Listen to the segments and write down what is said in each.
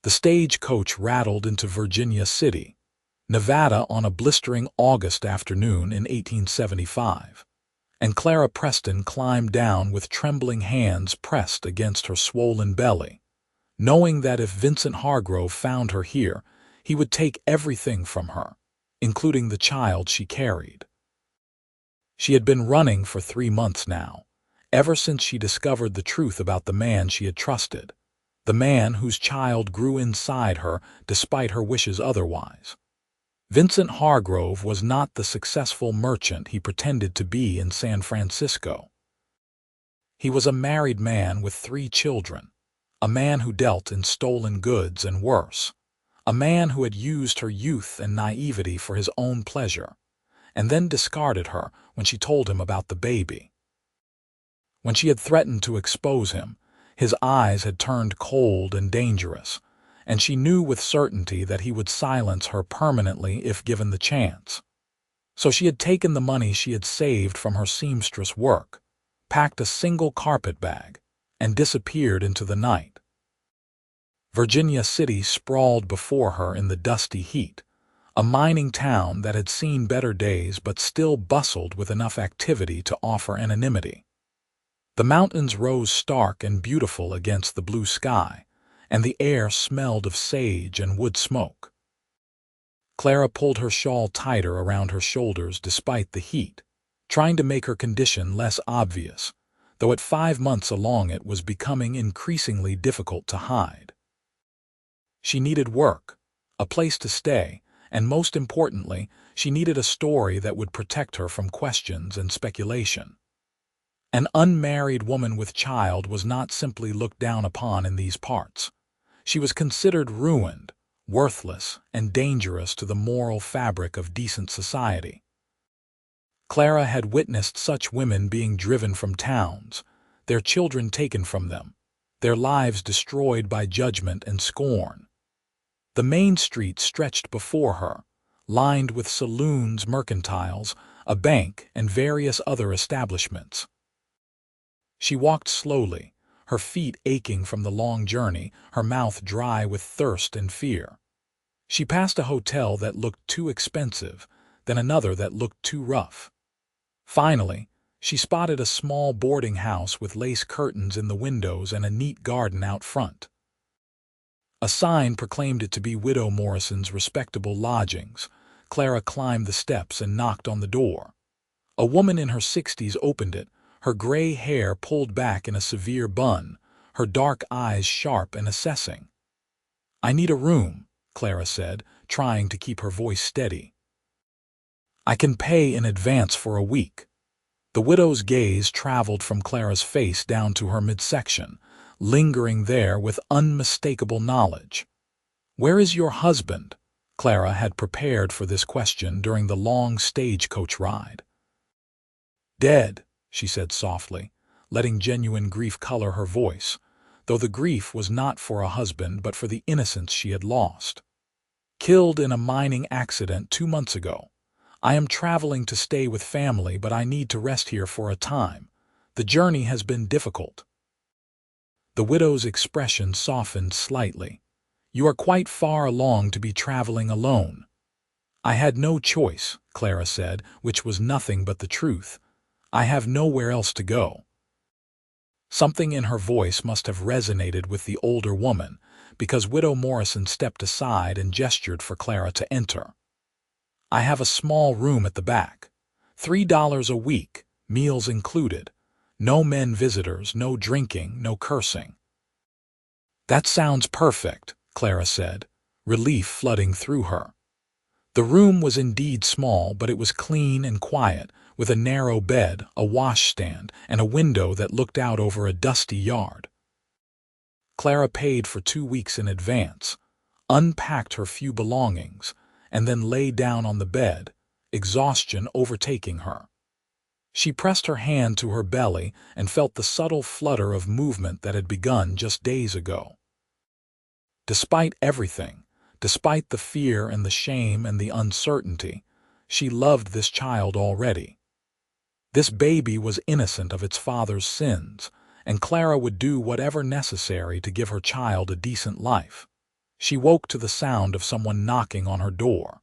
The stagecoach rattled into Virginia City, Nevada on a blistering August afternoon in 1875, and Clara Preston climbed down with trembling hands pressed against her swollen belly, knowing that if Vincent Hargrove found her here, he would take everything from her, including the child she carried. She had been running for 3 months now, ever since she discovered the truth about the man she had trusted, the man whose child grew inside her despite her wishes otherwise. Vincent Hargrove was not the successful merchant he pretended to be in San Francisco. He was a married man with 3 children, a man who dealt in stolen goods and worse, a man who had used her youth and naivety for his own pleasure, and then discarded her when she told him about the baby. When she had threatened to expose him, his eyes had turned cold and dangerous, and she knew with certainty that he would silence her permanently if given the chance. So she had taken the money she had saved from her seamstress work, packed a single carpet bag, and disappeared into the night. Virginia City sprawled before her in the dusty heat, a mining town that had seen better days but still bustled with enough activity to offer anonymity. The mountains rose stark and beautiful against the blue sky, and the air smelled of sage and wood smoke. Clara pulled her shawl tighter around her shoulders despite the heat, trying to make her condition less obvious, though at 5 months along it was becoming increasingly difficult to hide. She needed work, a place to stay, and most importantly, she needed a story that would protect her from questions and speculation. An unmarried woman with child was not simply looked down upon in these parts. She was considered ruined, worthless, and dangerous to the moral fabric of decent society. Clara had witnessed such women being driven from towns, their children taken from them, their lives destroyed by judgment and scorn. The main street stretched before her, lined with saloons, mercantiles, a bank, and various other establishments. She walked slowly, her feet aching from the long journey, her mouth dry with thirst and fear. She passed a hotel that looked too expensive, then another that looked too rough. Finally, she spotted a small boarding house with lace curtains in the windows and a neat garden out front. A sign proclaimed it to be Widow Morrison's respectable lodgings. Clara climbed the steps and knocked on the door. A woman in her 60s opened it, her gray hair pulled back in a severe bun, her dark eyes sharp and assessing. "I need a room," Clara said, trying to keep her voice steady. "I can pay in advance for a week." The widow's gaze traveled from Clara's face down to her midsection, lingering there with unmistakable knowledge. "Where is your husband?" Clara had prepared for this question during the long stagecoach ride. "Dead," she said softly, letting genuine grief color her voice, though the grief was not for a husband but for the innocence she had lost. "Killed in a mining accident 2 months ago. I am traveling to stay with family, but I need to rest here for a time. The journey has been difficult." The widow's expression softened slightly. "You are quite far along to be traveling alone." "I had no choice," Clara said, which was nothing but the truth. "I have nowhere else to go." Something in her voice must have resonated with the older woman, because Widow Morrison stepped aside and gestured for Clara to enter. "I have a small room at the back. $3 a week, meals included. No men visitors, no drinking, no cursing." "That sounds perfect," Clara said, relief flooding through her. The room was indeed small, but it was clean and quiet, with a narrow bed, a washstand, and a window that looked out over a dusty yard. Clara paid for 2 weeks in advance, unpacked her few belongings, and then lay down on the bed, exhaustion overtaking her. She pressed her hand to her belly and felt the subtle flutter of movement that had begun just days ago. Despite everything, despite the fear and the shame and the uncertainty, she loved this child already. This baby was innocent of its father's sins, and Clara would do whatever necessary to give her child a decent life. She woke to the sound of someone knocking on her door.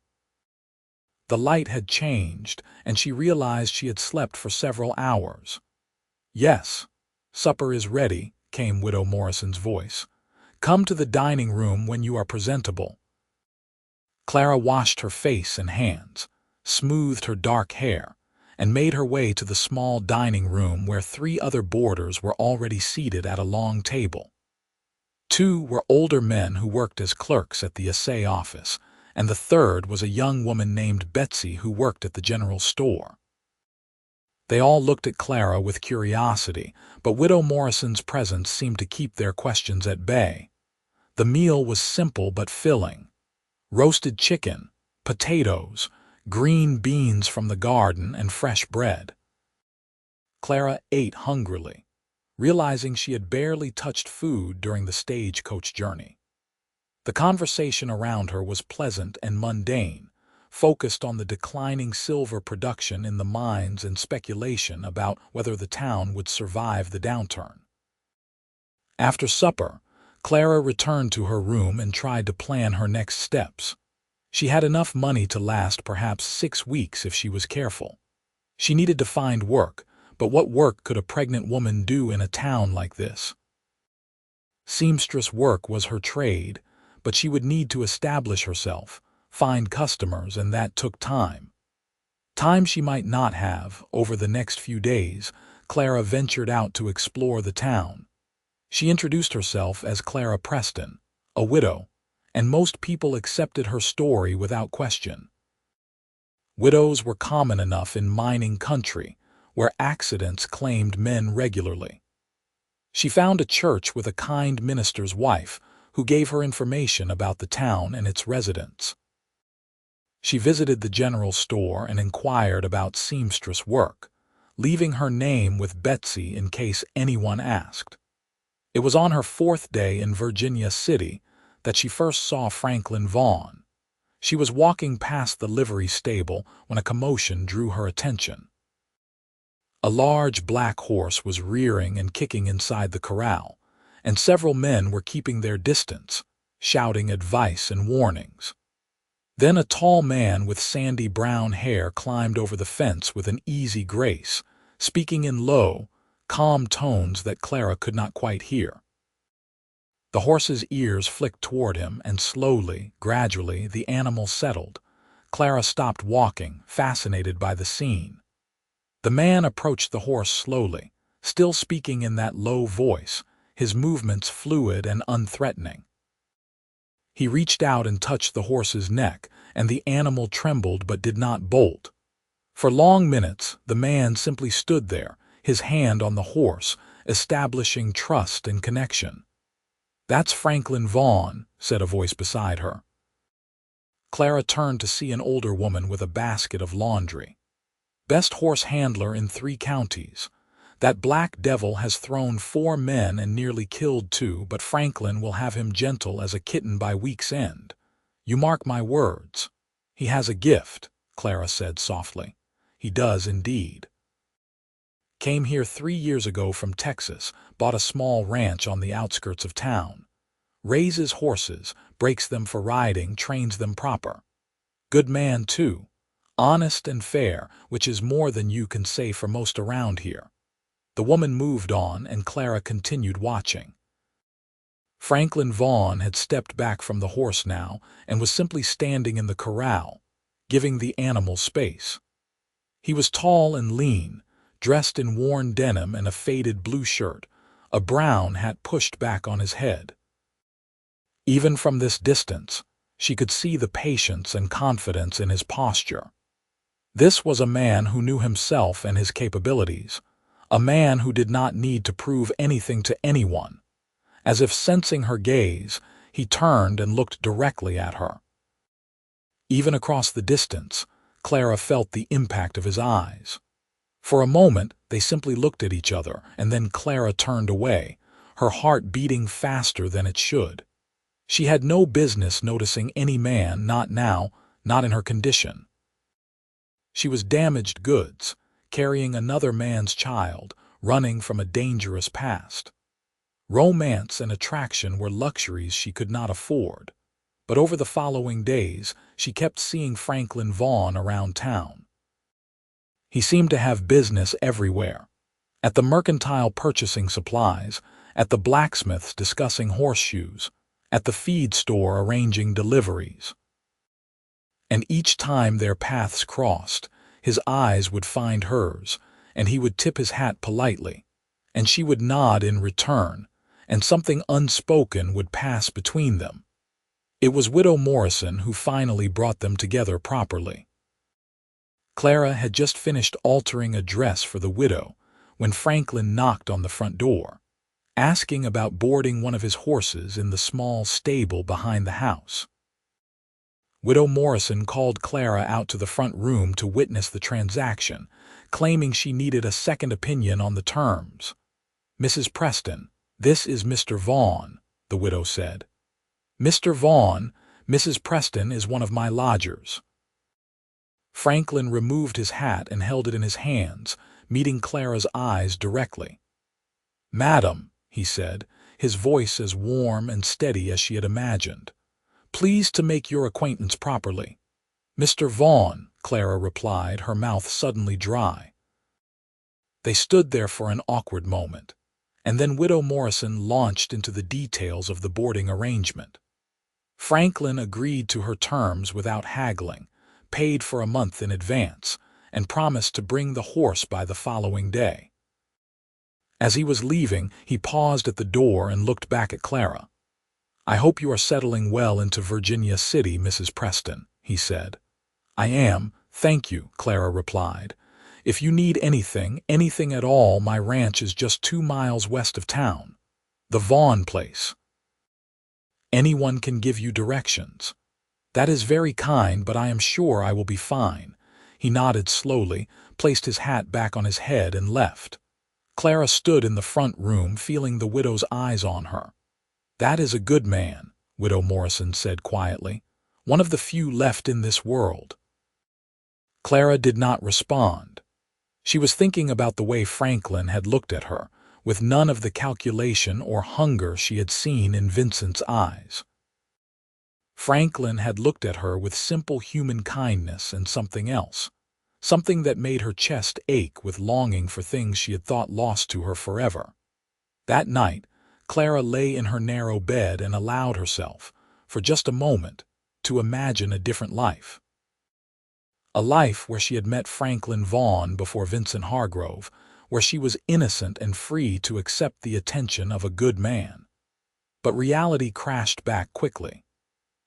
The light had changed, and she realized she had slept for several hours. "Yes, supper is ready," came Widow Morrison's voice. "Come to the dining room when you are presentable." Clara washed her face and hands, smoothed her dark hair, and made her way to the small dining room where 3 other boarders were already seated at a long table. 2 were older men who worked as clerks at the assay office, and the third was a young woman named Betsy who worked at the general store. They all looked at Clara with curiosity, but Widow Morrison's presence seemed to keep their questions at bay. The meal was simple but filling. Roasted chicken, potatoes, green beans from the garden, and fresh bread. Clara ate hungrily, realizing she had barely touched food during the stagecoach journey. The conversation around her was pleasant and mundane, focused on the declining silver production in the mines and speculation about whether the town would survive the downturn. After supper, Clara returned to her room and tried to plan her next steps. She had enough money to last perhaps 6 weeks if she was careful. She needed to find work, but what work could a pregnant woman do in a town like this? Seamstress work was her trade, but she would need to establish herself, find customers, and that took time. Time she might not have. Over the next few days, Clara ventured out to explore the town. She introduced herself as Clara Preston, a widow, and most people accepted her story without question. Widows were common enough in mining country, where accidents claimed men regularly. She found a church with a kind minister's wife who gave her information about the town and its residents. She visited the general store and inquired about seamstress work, leaving her name with Betsy in case anyone asked. It was on her 4th day in Virginia City that she first saw Franklin Vaughn. She was walking past the livery stable when a commotion drew her attention. A large black horse was rearing and kicking inside the corral, and several men were keeping their distance, shouting advice and warnings. Then a tall man with sandy brown hair climbed over the fence with an easy grace, speaking in low, calm tones that Clara could not quite hear. The horse's ears flicked toward him, and slowly, gradually, the animal settled. Clara stopped walking, fascinated by the scene. The man approached the horse slowly, still speaking in that low voice, his movements fluid and unthreatening. He reached out and touched the horse's neck, and the animal trembled but did not bolt. For long minutes, the man simply stood there, his hand on the horse, establishing trust and connection. "That's Franklin Vaughn," said a voice beside her. Clara turned to see an older woman with a basket of laundry. "Best horse handler in 3 counties. That black devil has thrown 4 men and nearly killed 2, but Franklin will have him gentle as a kitten by week's end. You mark my words. He has a gift," Clara said softly. "He does indeed. Came here 3 years ago from Texas, bought a small ranch on the outskirts of town. Raises horses, breaks them for riding, trains them proper. Good man, too. Honest and fair, which is more than you can say for most around here." The woman moved on, and Clara continued watching. Franklin Vaughn had stepped back from the horse now and was simply standing in the corral, giving the animal space. He was tall and lean, dressed in worn denim and a faded blue shirt, a brown hat pushed back on his head. Even from this distance, she could see the patience and confidence in his posture. This was a man who knew himself and his capabilities, a man who did not need to prove anything to anyone. As if sensing her gaze, he turned and looked directly at her. Even across the distance, Clara felt the impact of his eyes. For a moment, they simply looked at each other, and then Clara turned away, her heart beating faster than it should. She had no business noticing any man, not now, not in her condition. She was damaged goods, carrying another man's child, running from a dangerous past. Romance and attraction were luxuries she could not afford. But over the following days, she kept seeing Franklin Vaughn around town. He seemed to have business everywhere. At the mercantile purchasing supplies, at the blacksmith's discussing horseshoes, at the feed store arranging deliveries. And each time their paths crossed, his eyes would find hers, and he would tip his hat politely, and she would nod in return, and something unspoken would pass between them. It was Widow Morrison who finally brought them together properly. Clara had just finished altering a dress for the widow when Franklin knocked on the front door, asking about boarding one of his horses in the small stable behind the house. Widow Morrison called Clara out to the front room to witness the transaction, claiming she needed a second opinion on the terms. "Mrs. Preston, this is Mr. Vaughn," the widow said. "Mr. Vaughn, Mrs. Preston is one of my lodgers." Franklin removed his hat and held it in his hands, meeting Clara's eyes directly. "Madam," he said, his voice as warm and steady as she had imagined, "pleased to make your acquaintance properly." "Mr. Vaughn," Clara replied, her mouth suddenly dry. They stood there for an awkward moment, and then Widow Morrison launched into the details of the boarding arrangement. Franklin agreed to her terms without haggling, paid for a month in advance, and promised to bring the horse by the following day. As he was leaving, he paused at the door and looked back at Clara. "I hope you are settling well into Virginia City, Mrs. Preston," he said. "I am, thank you," Clara replied. "If you need anything at all, my ranch is just 2 miles west of town. The Vaughn place. Anyone can give you directions." "That is very kind, but I am sure I will be fine." He nodded slowly, placed his hat back on his head, and left. Clara stood in the front room, feeling the widow's eyes on her. "That is a good man," Widow Morrison said quietly. "One of the few left in this world." Clara did not respond. She was thinking about the way Franklin had looked at her, with none of the calculation or hunger she had seen in Vincent's eyes. Franklin had looked at her with simple human kindness and something else, something that made her chest ache with longing for things she had thought lost to her forever. That night, Clara lay in her narrow bed and allowed herself, for just a moment, to imagine a different life. A life where she had met Franklin Vaughn before Vincent Hargrove, where she was innocent and free to accept the attention of a good man. But reality crashed back quickly.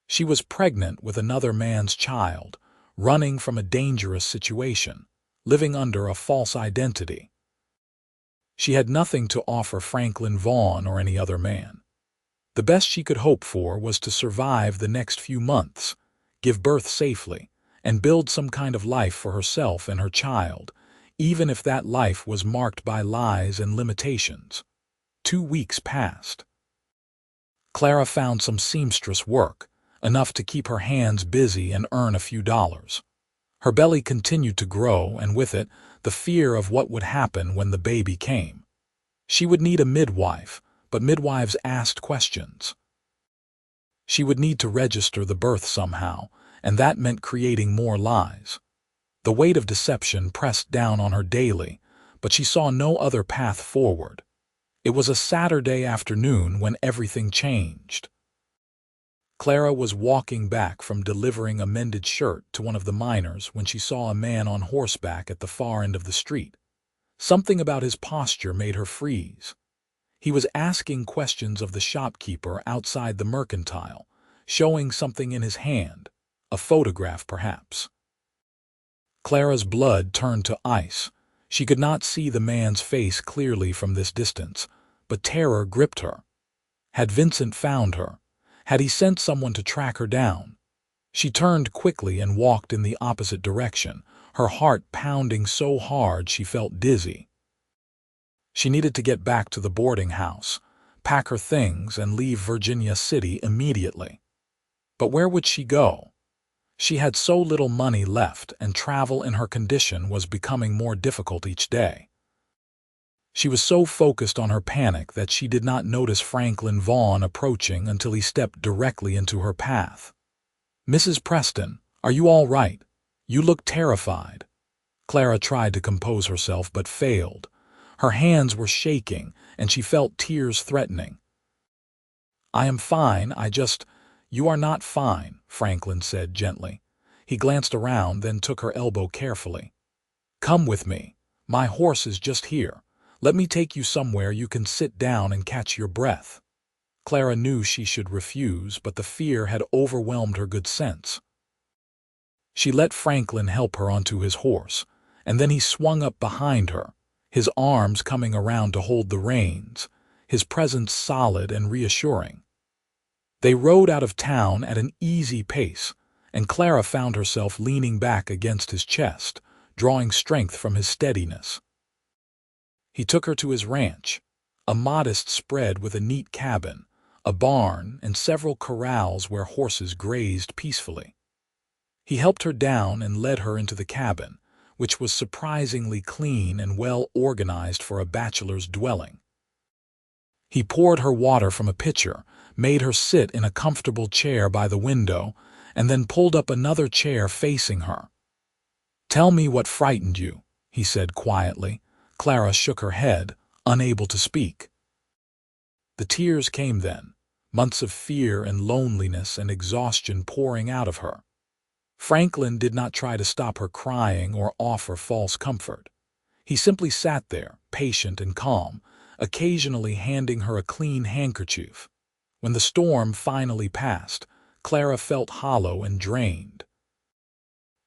She was pregnant with another man's child, running from a dangerous situation, living under a false identity. She had nothing to offer Franklin Vaughn or any other man. The best she could hope for was to survive the next few months, give birth safely, and build some kind of life for herself and her child, even if that life was marked by lies and limitations. 2 weeks passed. Clara found some seamstress work, enough to keep her hands busy and earn a few dollars. Her belly continued to grow, and with it, the fear of what would happen when the baby came. She would need a midwife, but midwives asked questions. She would need to register the birth somehow, and that meant creating more lies. The weight of deception pressed down on her daily, but she saw no other path forward. It was a Saturday afternoon when everything changed. Clara was walking back from delivering a mended shirt to one of the miners when she saw a man on horseback at the far end of the street. Something about his posture made her freeze. He was asking questions of the shopkeeper outside the mercantile, showing something in his hand, a photograph perhaps. Clara's blood turned to ice. She could not see the man's face clearly from this distance, but terror gripped her. Had Vincent found her? Had he sent someone to track her down? She turned quickly and walked in the opposite direction, her heart pounding so hard she felt dizzy. She needed to get back to the boarding house, pack her things, and leave Virginia City immediately. But where would she go? She had so little money left, and travel in her condition was becoming more difficult each day. She was so focused on her panic that she did not notice Franklin Vaughn approaching until he stepped directly into her path. "Mrs. Preston, are you all right? You look terrified." Clara tried to compose herself but failed. Her hands were shaking, and she felt tears threatening. "I am fine, You are not fine," Franklin said gently. He glanced around, then took her elbow carefully. "Come with me. My horse is just here. Let me take you somewhere you can sit down and catch your breath." Clara knew she should refuse, but the fear had overwhelmed her good sense. She let Franklin help her onto his horse, and then he swung up behind her, his arms coming around to hold the reins, his presence solid and reassuring. They rode out of town at an easy pace, and Clara found herself leaning back against his chest, drawing strength from his steadiness. He took her to his ranch, a modest spread with a neat cabin, a barn, and several corrals where horses grazed peacefully. He helped her down and led her into the cabin, which was surprisingly clean and well organized for a bachelor's dwelling. He poured her water from a pitcher, made her sit in a comfortable chair by the window, and then pulled up another chair facing her. "Tell me what frightened you," he said quietly. Clara shook her head, unable to speak. The tears came then, months of fear and loneliness and exhaustion pouring out of her. Franklin did not try to stop her crying or offer false comfort. He simply sat there, patient and calm, occasionally handing her a clean handkerchief. When the storm finally passed, Clara felt hollow and drained.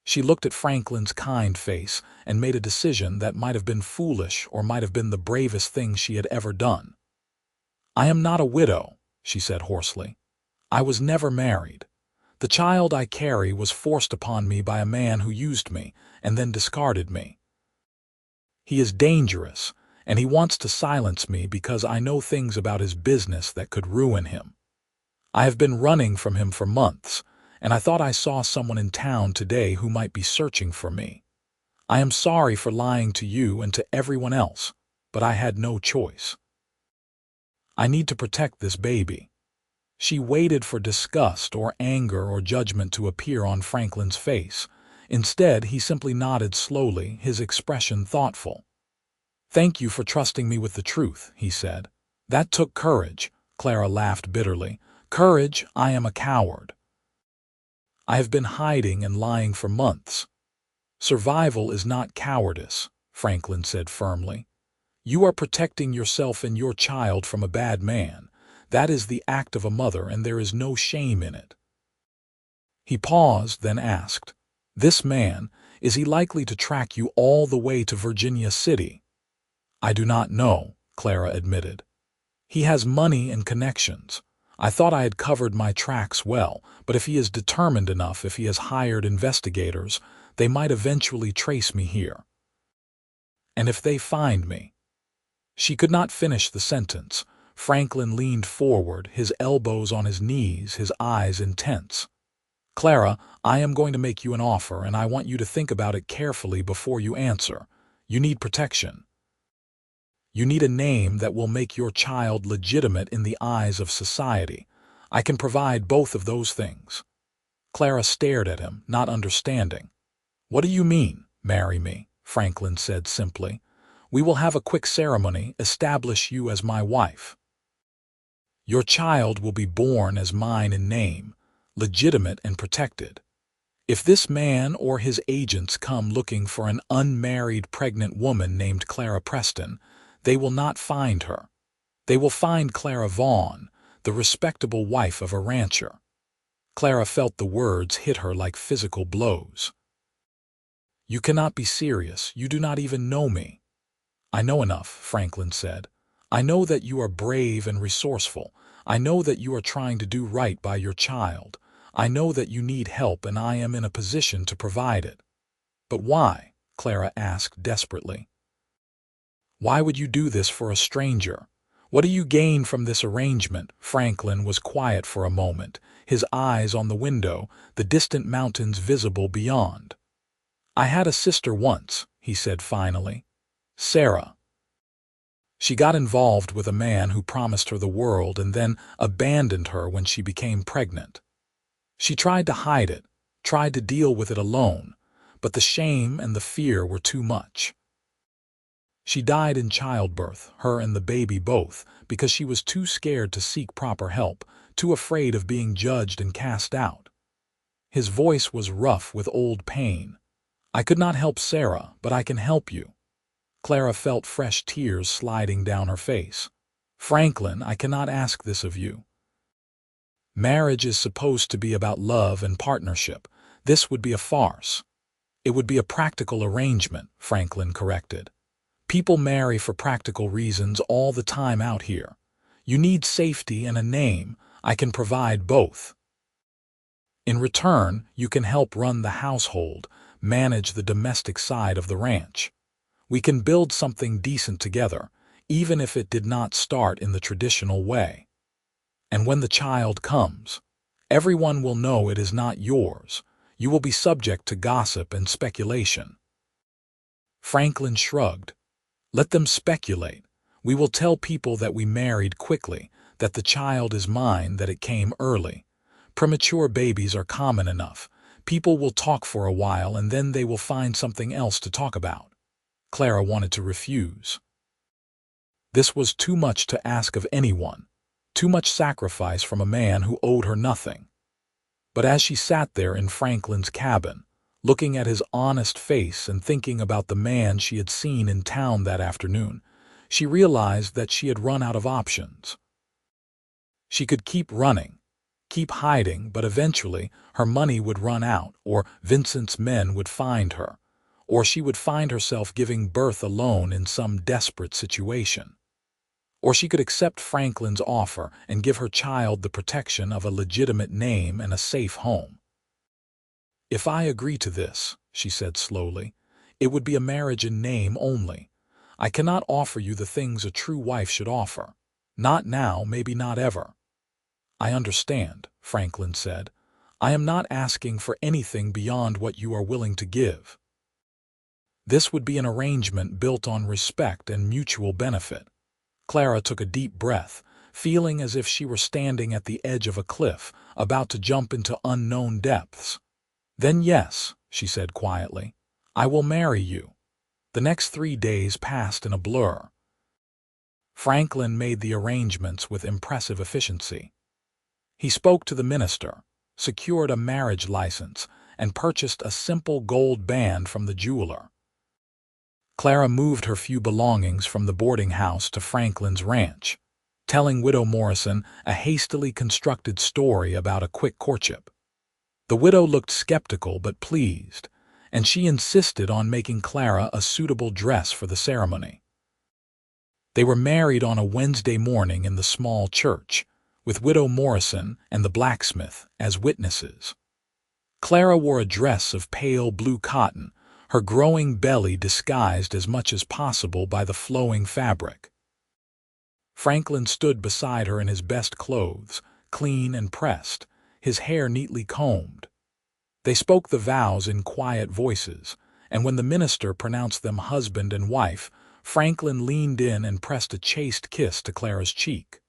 She looked at Franklin's kind face and made a decision that might have been foolish or might have been the bravest thing she had ever done. "I am not a widow," she said hoarsely. "I was never married. The child I carry was forced upon me by a man who used me and then discarded me. He is dangerous, and he wants to silence me because I know things about his business that could ruin him. I have been running from him for months, and I thought I saw someone in town today who might be searching for me. I am sorry for lying to you and to everyone else, but I had no choice. I need to protect this baby." She waited for disgust or anger or judgment to appear on Franklin's face. Instead, he simply nodded slowly, his expression thoughtful. "Thank you for trusting me with the truth," he said. "That took courage." Clara laughed bitterly. "Courage? I am a coward. I have been hiding and lying for months." "Survival is not cowardice," Franklin said firmly. "You are protecting yourself and your child from a bad man. That is the act of a mother, and there is no shame in it." He paused, then asked, "This man, is he likely to track you all the way to Virginia City?" "I do not know," Clara admitted. "He has money and connections. I thought I had covered my tracks well, but if he is determined enough, if he has hired investigators, they might eventually trace me here. And if they find me—" She could not finish the sentence. Franklin leaned forward, his elbows on his knees, his eyes intense. "Clara, I am going to make you an offer, and I want you to think about it carefully before you answer. You need protection. You need a name that will make your child legitimate in the eyes of society. I can provide both of those things." Clara stared at him, not understanding. "What do you mean, marry me?" Franklin said simply. "We will have a quick ceremony, establish you as my wife. Your child will be born as mine in name, legitimate and protected. If this man or his agents come looking for an unmarried pregnant woman named Clara Preston, they will not find her. They will find Clara Vaughn, the respectable wife of a rancher." Clara felt the words hit her like physical blows. "You cannot be serious. You do not even know me." "I know enough," Franklin said. "I know that you are brave and resourceful. I know that you are trying to do right by your child. I know that you need help, and I am in a position to provide it." "But why?" Clara asked desperately. "Why would you do this for a stranger? What do you gain from this arrangement?" Franklin was quiet for a moment, his eyes on the window, the distant mountains visible beyond. "I had a sister once," he said finally. "Sarah." She got involved with a man who promised her the world and then abandoned her when she became pregnant. She tried to hide it, tried to deal with it alone, but the shame and the fear were too much. She died in childbirth, her and the baby both, because she was too scared to seek proper help, too afraid of being judged and cast out. His voice was rough with old pain. "I could not help Sarah, but I can help you." Clara felt fresh tears sliding down her face. "Franklin, I cannot ask this of you. Marriage is supposed to be about love and partnership. This would be a farce." "It would be a practical arrangement," Franklin corrected. "People marry for practical reasons all the time out here. You need safety and a name. I can provide both. In return, you can help run the household, manage the domestic side of the ranch. We can build something decent together, even if it did not start in the traditional way. And when the child comes, everyone will know it is not yours. You will be subject to gossip and speculation." Franklin shrugged. "Let them speculate. We will tell people that we married quickly, that the child is mine, that it came early. Premature babies are common enough. People will talk for a while and then they will find something else to talk about." Clara wanted to refuse. This was too much to ask of anyone, too much sacrifice from a man who owed her nothing. But as she sat there in Franklin's cabin, looking at his honest face and thinking about the man she had seen in town that afternoon, she realized that she had run out of options. She could keep running, keep hiding, but eventually her money would run out, or Vincent's men would find her, or she would find herself giving birth alone in some desperate situation. Or she could accept Franklin's offer and give her child the protection of a legitimate name and a safe home. "If I agree to this," she said slowly, "it would be a marriage in name only. I cannot offer you the things a true wife should offer. Not now, maybe not ever." "I understand," Franklin said. "I am not asking for anything beyond what you are willing to give. This would be an arrangement built on respect and mutual benefit." Clara took a deep breath, feeling as if she were standing at the edge of a cliff, about to jump into unknown depths. "Then yes," she said quietly, "I will marry you." The next 3 days passed in a blur. Franklin made the arrangements with impressive efficiency. He spoke to the minister, secured a marriage license, and purchased a simple gold band from the jeweler. Clara moved her few belongings from the boarding house to Franklin's ranch, telling Widow Morrison a hastily constructed story about a quick courtship. The widow looked skeptical but pleased, and she insisted on making Clara a suitable dress for the ceremony. They were married on a Wednesday morning in the small church, with Widow Morrison and the blacksmith as witnesses. Clara wore a dress of pale blue cotton, her growing belly disguised as much as possible by the flowing fabric. Franklin stood beside her in his best clothes, clean and pressed, his hair neatly combed. They spoke the vows in quiet voices, and when the minister pronounced them husband and wife, Franklin leaned in and pressed a chaste kiss to Clara's cheek.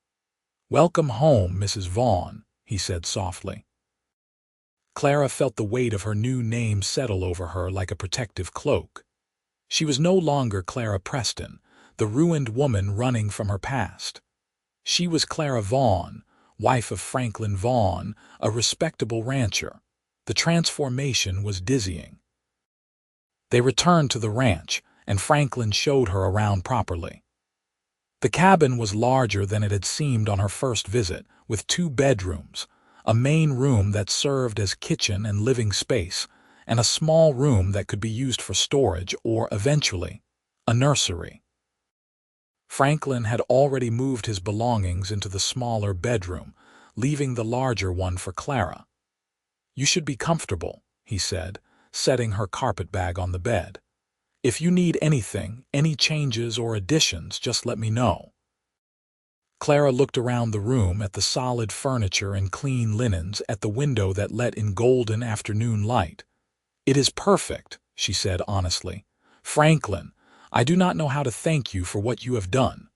"Welcome home, Mrs. Vaughn," he said softly. Clara felt the weight of her new name settle over her like a protective cloak. She was no longer Clara Preston, the ruined woman running from her past. She was Clara Vaughn, wife of Franklin Vaughn, a respectable rancher. The transformation was dizzying. They returned to the ranch, and Franklin showed her around properly. The cabin was larger than it had seemed on her first visit, with 2 bedrooms, a main room that served as kitchen and living space, and a small room that could be used for storage or, eventually, a nursery. Franklin had already moved his belongings into the smaller bedroom, leaving the larger one for Clara. "You should be comfortable," he said, setting her carpet bag on the bed. "If you need anything, any changes or additions, just let me know." Clara looked around the room at the solid furniture and clean linens at the window that let in golden afternoon light. "It is perfect," she said honestly. "Franklin, I do not know how to thank you for what you have done."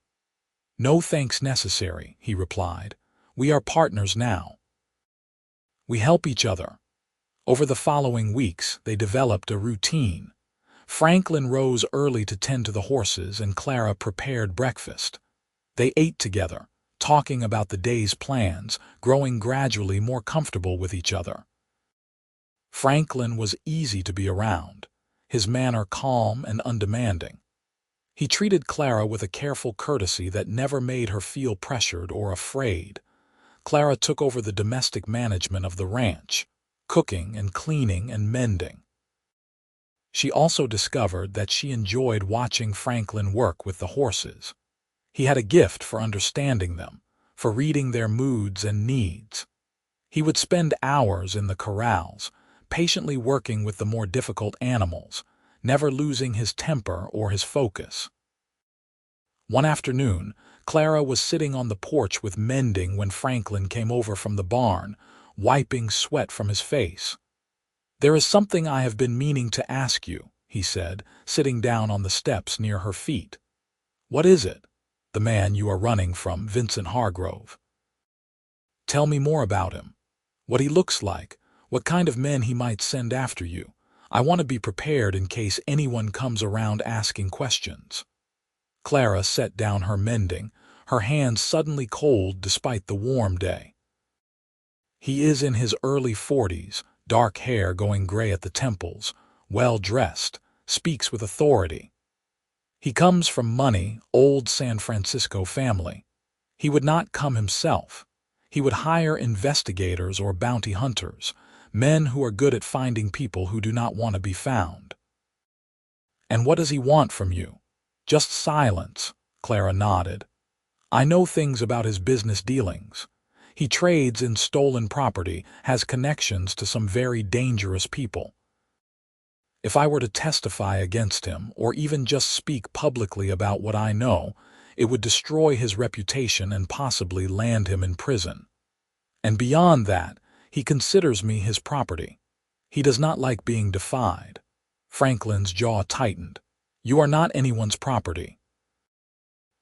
"No thanks necessary," he replied. "We are partners now. We help each other." Over the following weeks, they developed a routine. Franklin rose early to tend to the horses, and Clara prepared breakfast. They ate together, talking about the day's plans, growing gradually more comfortable with each other. Franklin was easy to be around, his manner calm and undemanding. He treated Clara with a careful courtesy that never made her feel pressured or afraid. Clara took over the domestic management of the ranch, cooking and cleaning and mending. She also discovered that she enjoyed watching Franklin work with the horses. He had a gift for understanding them, for reading their moods and needs. He would spend hours in the corrals, patiently working with the more difficult animals, never losing his temper or his focus. One afternoon, Clara was sitting on the porch with mending when Franklin came over from the barn, wiping sweat from his face. "There is something I have been meaning to ask you," he said, sitting down on the steps near her feet. "What is it?" "The man you are running from, Vincent Hargrove. Tell me more about him. What he looks like, what kind of men he might send after you. I want to be prepared in case anyone comes around asking questions." Clara set down her mending, her hands suddenly cold despite the warm day. "He is in his early 40s, dark hair going gray at the temples, well-dressed, speaks with authority. He comes from money, old San Francisco family. He would not come himself. He would hire investigators or bounty hunters, men who are good at finding people who do not want to be found." "And what does he want from you?" "Just silence," Clara nodded. "I know things about his business dealings. He trades in stolen property, has connections to some very dangerous people. If I were to testify against him, or even just speak publicly about what I know, it would destroy his reputation and possibly land him in prison. And beyond that, he considers me his property. He does not like being defied." Franklin's jaw tightened. "You are not anyone's property.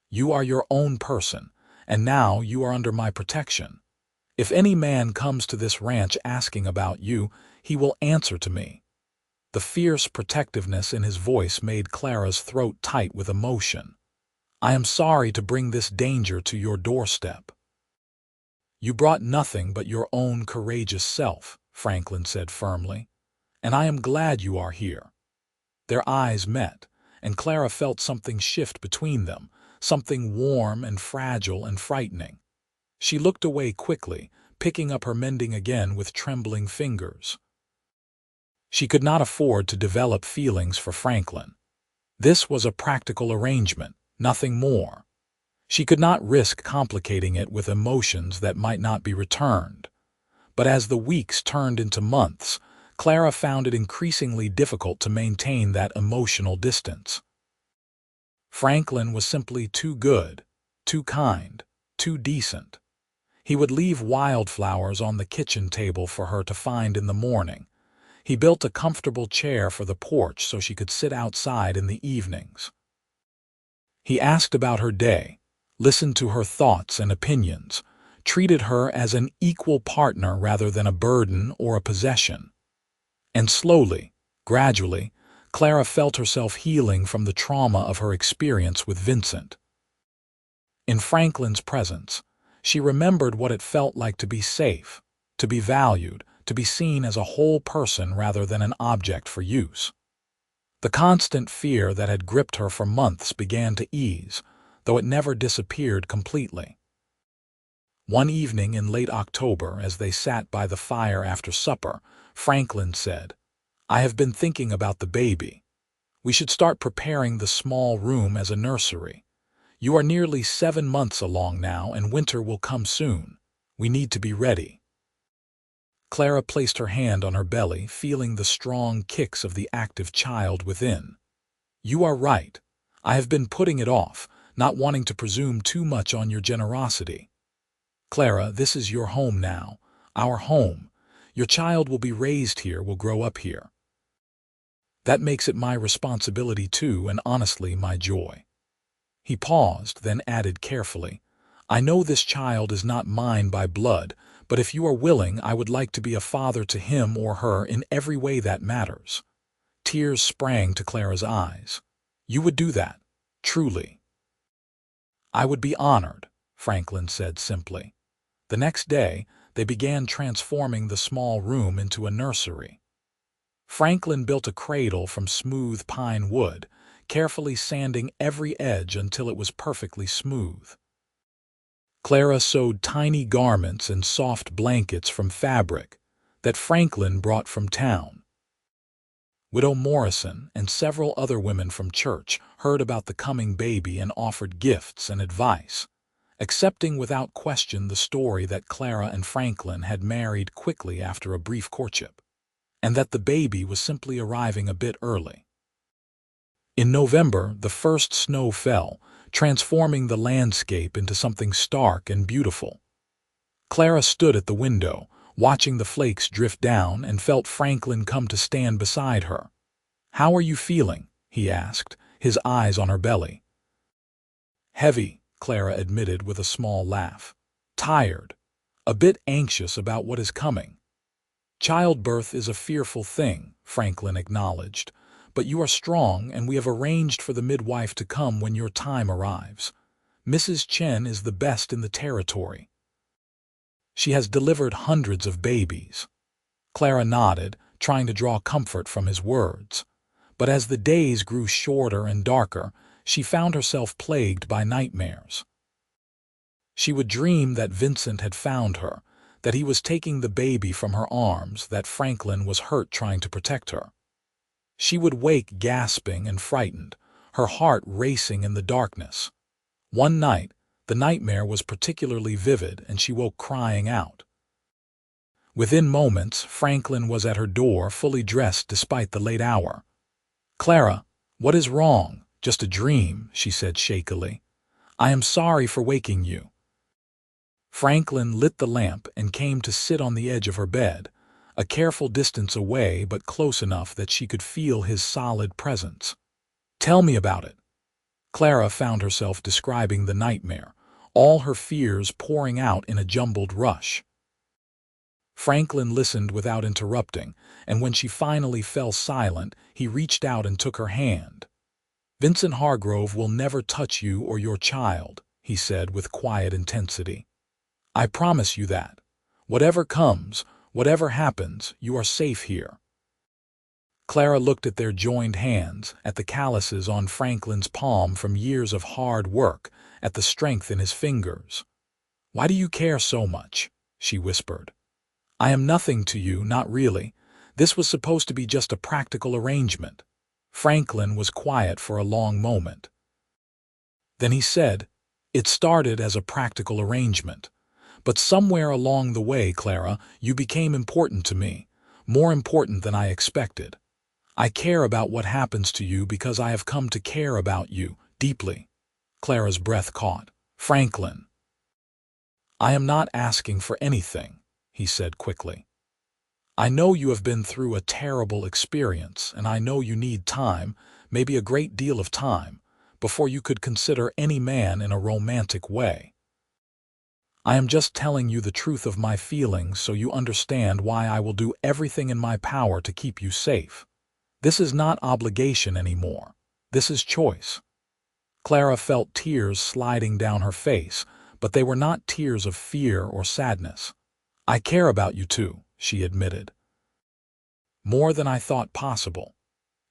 You are your own person, and now you are under my protection. If any man comes to this ranch asking about you, he will answer to me." The fierce protectiveness in his voice made Clara's throat tight with emotion. "I am sorry to bring this danger to your doorstep." "You brought nothing but your own courageous self," Franklin said firmly, "and I am glad you are here." Their eyes met, and Clara felt something shift between them, something warm and fragile and frightening. She looked away quickly, picking up her mending again with trembling fingers. She could not afford to develop feelings for Franklin. This was a practical arrangement, nothing more. She could not risk complicating it with emotions that might not be returned. But as the weeks turned into months, Clara found it increasingly difficult to maintain that emotional distance. Franklin was simply too good, too kind, too decent. He would leave wildflowers on the kitchen table for her to find in the morning. He built a comfortable chair for the porch so she could sit outside in the evenings. He asked about her day, listened to her thoughts and opinions, treated her as an equal partner rather than a burden or a possession. And slowly, gradually, Clara felt herself healing from the trauma of her experience with Vincent. In Franklin's presence, she remembered what it felt like to be safe, to be valued, to be seen as a whole person rather than an object for use. The constant fear that had gripped her for months began to ease, though it never disappeared completely. One evening in late October, as they sat by the fire after supper, Franklin said, "I have been thinking about the baby. We should start preparing the small room as a nursery. You are nearly 7 months along now, and winter will come soon. We need to be ready." Clara placed her hand on her belly, feeling the strong kicks of the active child within. "You are right. I have been putting it off, not wanting to presume too much on your generosity. Clara, this is your home now, our home. Your child will be raised here, will grow up here. That makes it my responsibility too, and honestly my joy." He paused, then added carefully, "I know this child is not mine by blood, but if you are willing, I would like to be a father to him or her in every way that matters." Tears sprang to Clara's eyes. "You would do that, truly?" "I would be honored," Franklin said simply. The next day, they began transforming the small room into a nursery. Franklin built a cradle from smooth pine wood, carefully sanding every edge until it was perfectly smooth. Clara sewed tiny garments and soft blankets from fabric that Franklin brought from town. Widow Morrison and several other women from church heard about the coming baby and offered gifts and advice, accepting without question the story that Clara and Franklin had married quickly after a brief courtship, and that the baby was simply arriving a bit early. In November, the first snow fell, transforming the landscape into something stark and beautiful. Clara stood at the window, watching the flakes drift down, and felt Franklin come to stand beside her. "How are you feeling?" he asked, his eyes on her belly. "Heavy," Clara admitted with a small laugh. "Tired. A bit anxious about what is coming." "Childbirth is a fearful thing," Franklin acknowledged, "but you are strong, and we have arranged for the midwife to come when your time arrives. Mrs. Chen is the best in the territory. She has delivered hundreds of babies." Clara nodded, trying to draw comfort from his words. But as the days grew shorter and darker, she found herself plagued by nightmares. She would dream that Vincent had found her, that he was taking the baby from her arms, that Franklin was hurt trying to protect her. She would wake gasping and frightened, her heart racing in the darkness. One night, the nightmare was particularly vivid, and she woke crying out. Within moments, Franklin was at her door, fully dressed despite the late hour. "Clara, what is wrong? Just a dream," she said shakily. "I am sorry for waking you." Franklin lit the lamp and came to sit on the edge of her bed, a careful distance away but close enough that she could feel his solid presence. "Tell me about it." Clara found herself describing the nightmare, all her fears pouring out in a jumbled rush. Franklin listened without interrupting, and when she finally fell silent, he reached out and took her hand. "Vincent Hargrove will never touch you or your child," he said with quiet intensity. "I promise you that. Whatever comes, whatever happens, you are safe here." Clara looked at their joined hands, at the calluses on Franklin's palm from years of hard work, at the strength in his fingers. "Why do you care so much?" she whispered. "I am nothing to you, not really. This was supposed to be just a practical arrangement." Franklin was quiet for a long moment. Then he said, "It started as a practical arrangement. But somewhere along the way, Clara, you became important to me, more important than I expected. I care about what happens to you because I have come to care about you deeply." Clara's breath caught. "Franklin." "I am not asking for anything," he said quickly. "I know you have been through a terrible experience, and I know you need time, maybe a great deal of time, before you could consider any man in a romantic way. I am just telling you the truth of my feelings so you understand why I will do everything in my power to keep you safe. This is not obligation anymore. This is choice." Clara felt tears sliding down her face, but they were not tears of fear or sadness. "I care about you too," she admitted. "More than I thought possible.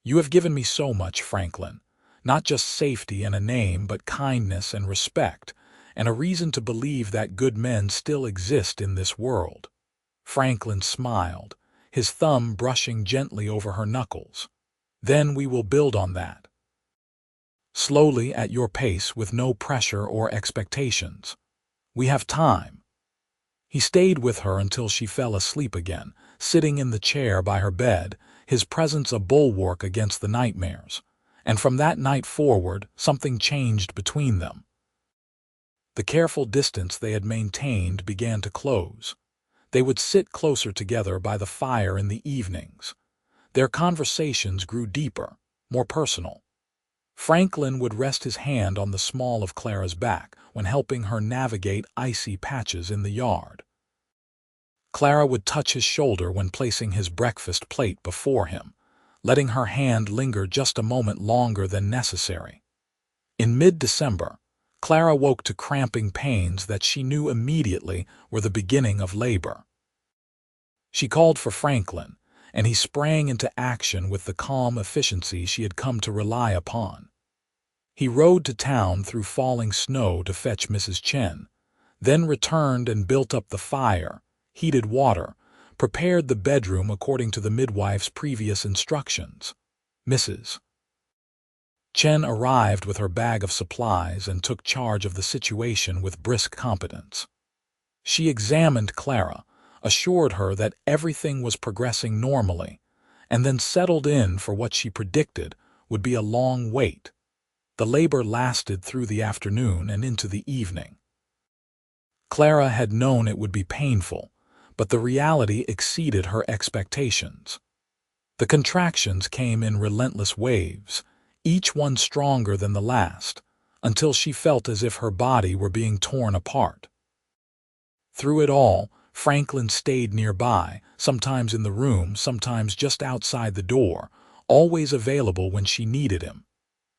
You have given me so much, Franklin. Not just safety and a name, but kindness and respect, and a reason to believe that good men still exist in this world." Franklin smiled, his thumb brushing gently over her knuckles. "Then we will build on that. Slowly, at your pace, with no pressure or expectations. We have time." He stayed with her until she fell asleep again, sitting in the chair by her bed, his presence a bulwark against the nightmares. And from that night forward, something changed between them. The careful distance they had maintained began to close. They would sit closer together by the fire in the evenings. Their conversations grew deeper, more personal. Franklin would rest his hand on the small of Clara's back when helping her navigate icy patches in the yard. Clara would touch his shoulder when placing his breakfast plate before him, letting her hand linger just a moment longer than necessary. In mid-December, Clara woke to cramping pains that she knew immediately were the beginning of labor. She called for Franklin, and he sprang into action with the calm efficiency she had come to rely upon. He rode to town through falling snow to fetch Mrs. Chen, then returned and built up the fire, heated water, prepared the bedroom according to the midwife's previous instructions. Mrs. Chen arrived with her bag of supplies and took charge of the situation with brisk competence. She examined Clara, assured her that everything was progressing normally, and then settled in for what she predicted would be a long wait. The labor lasted through the afternoon and into the evening. Clara had known it would be painful, but the reality exceeded her expectations. The contractions came in relentless waves, each one stronger than the last, until she felt as if her body were being torn apart. Through it all, Franklin stayed nearby, sometimes in the room, sometimes just outside the door, always available when she needed him.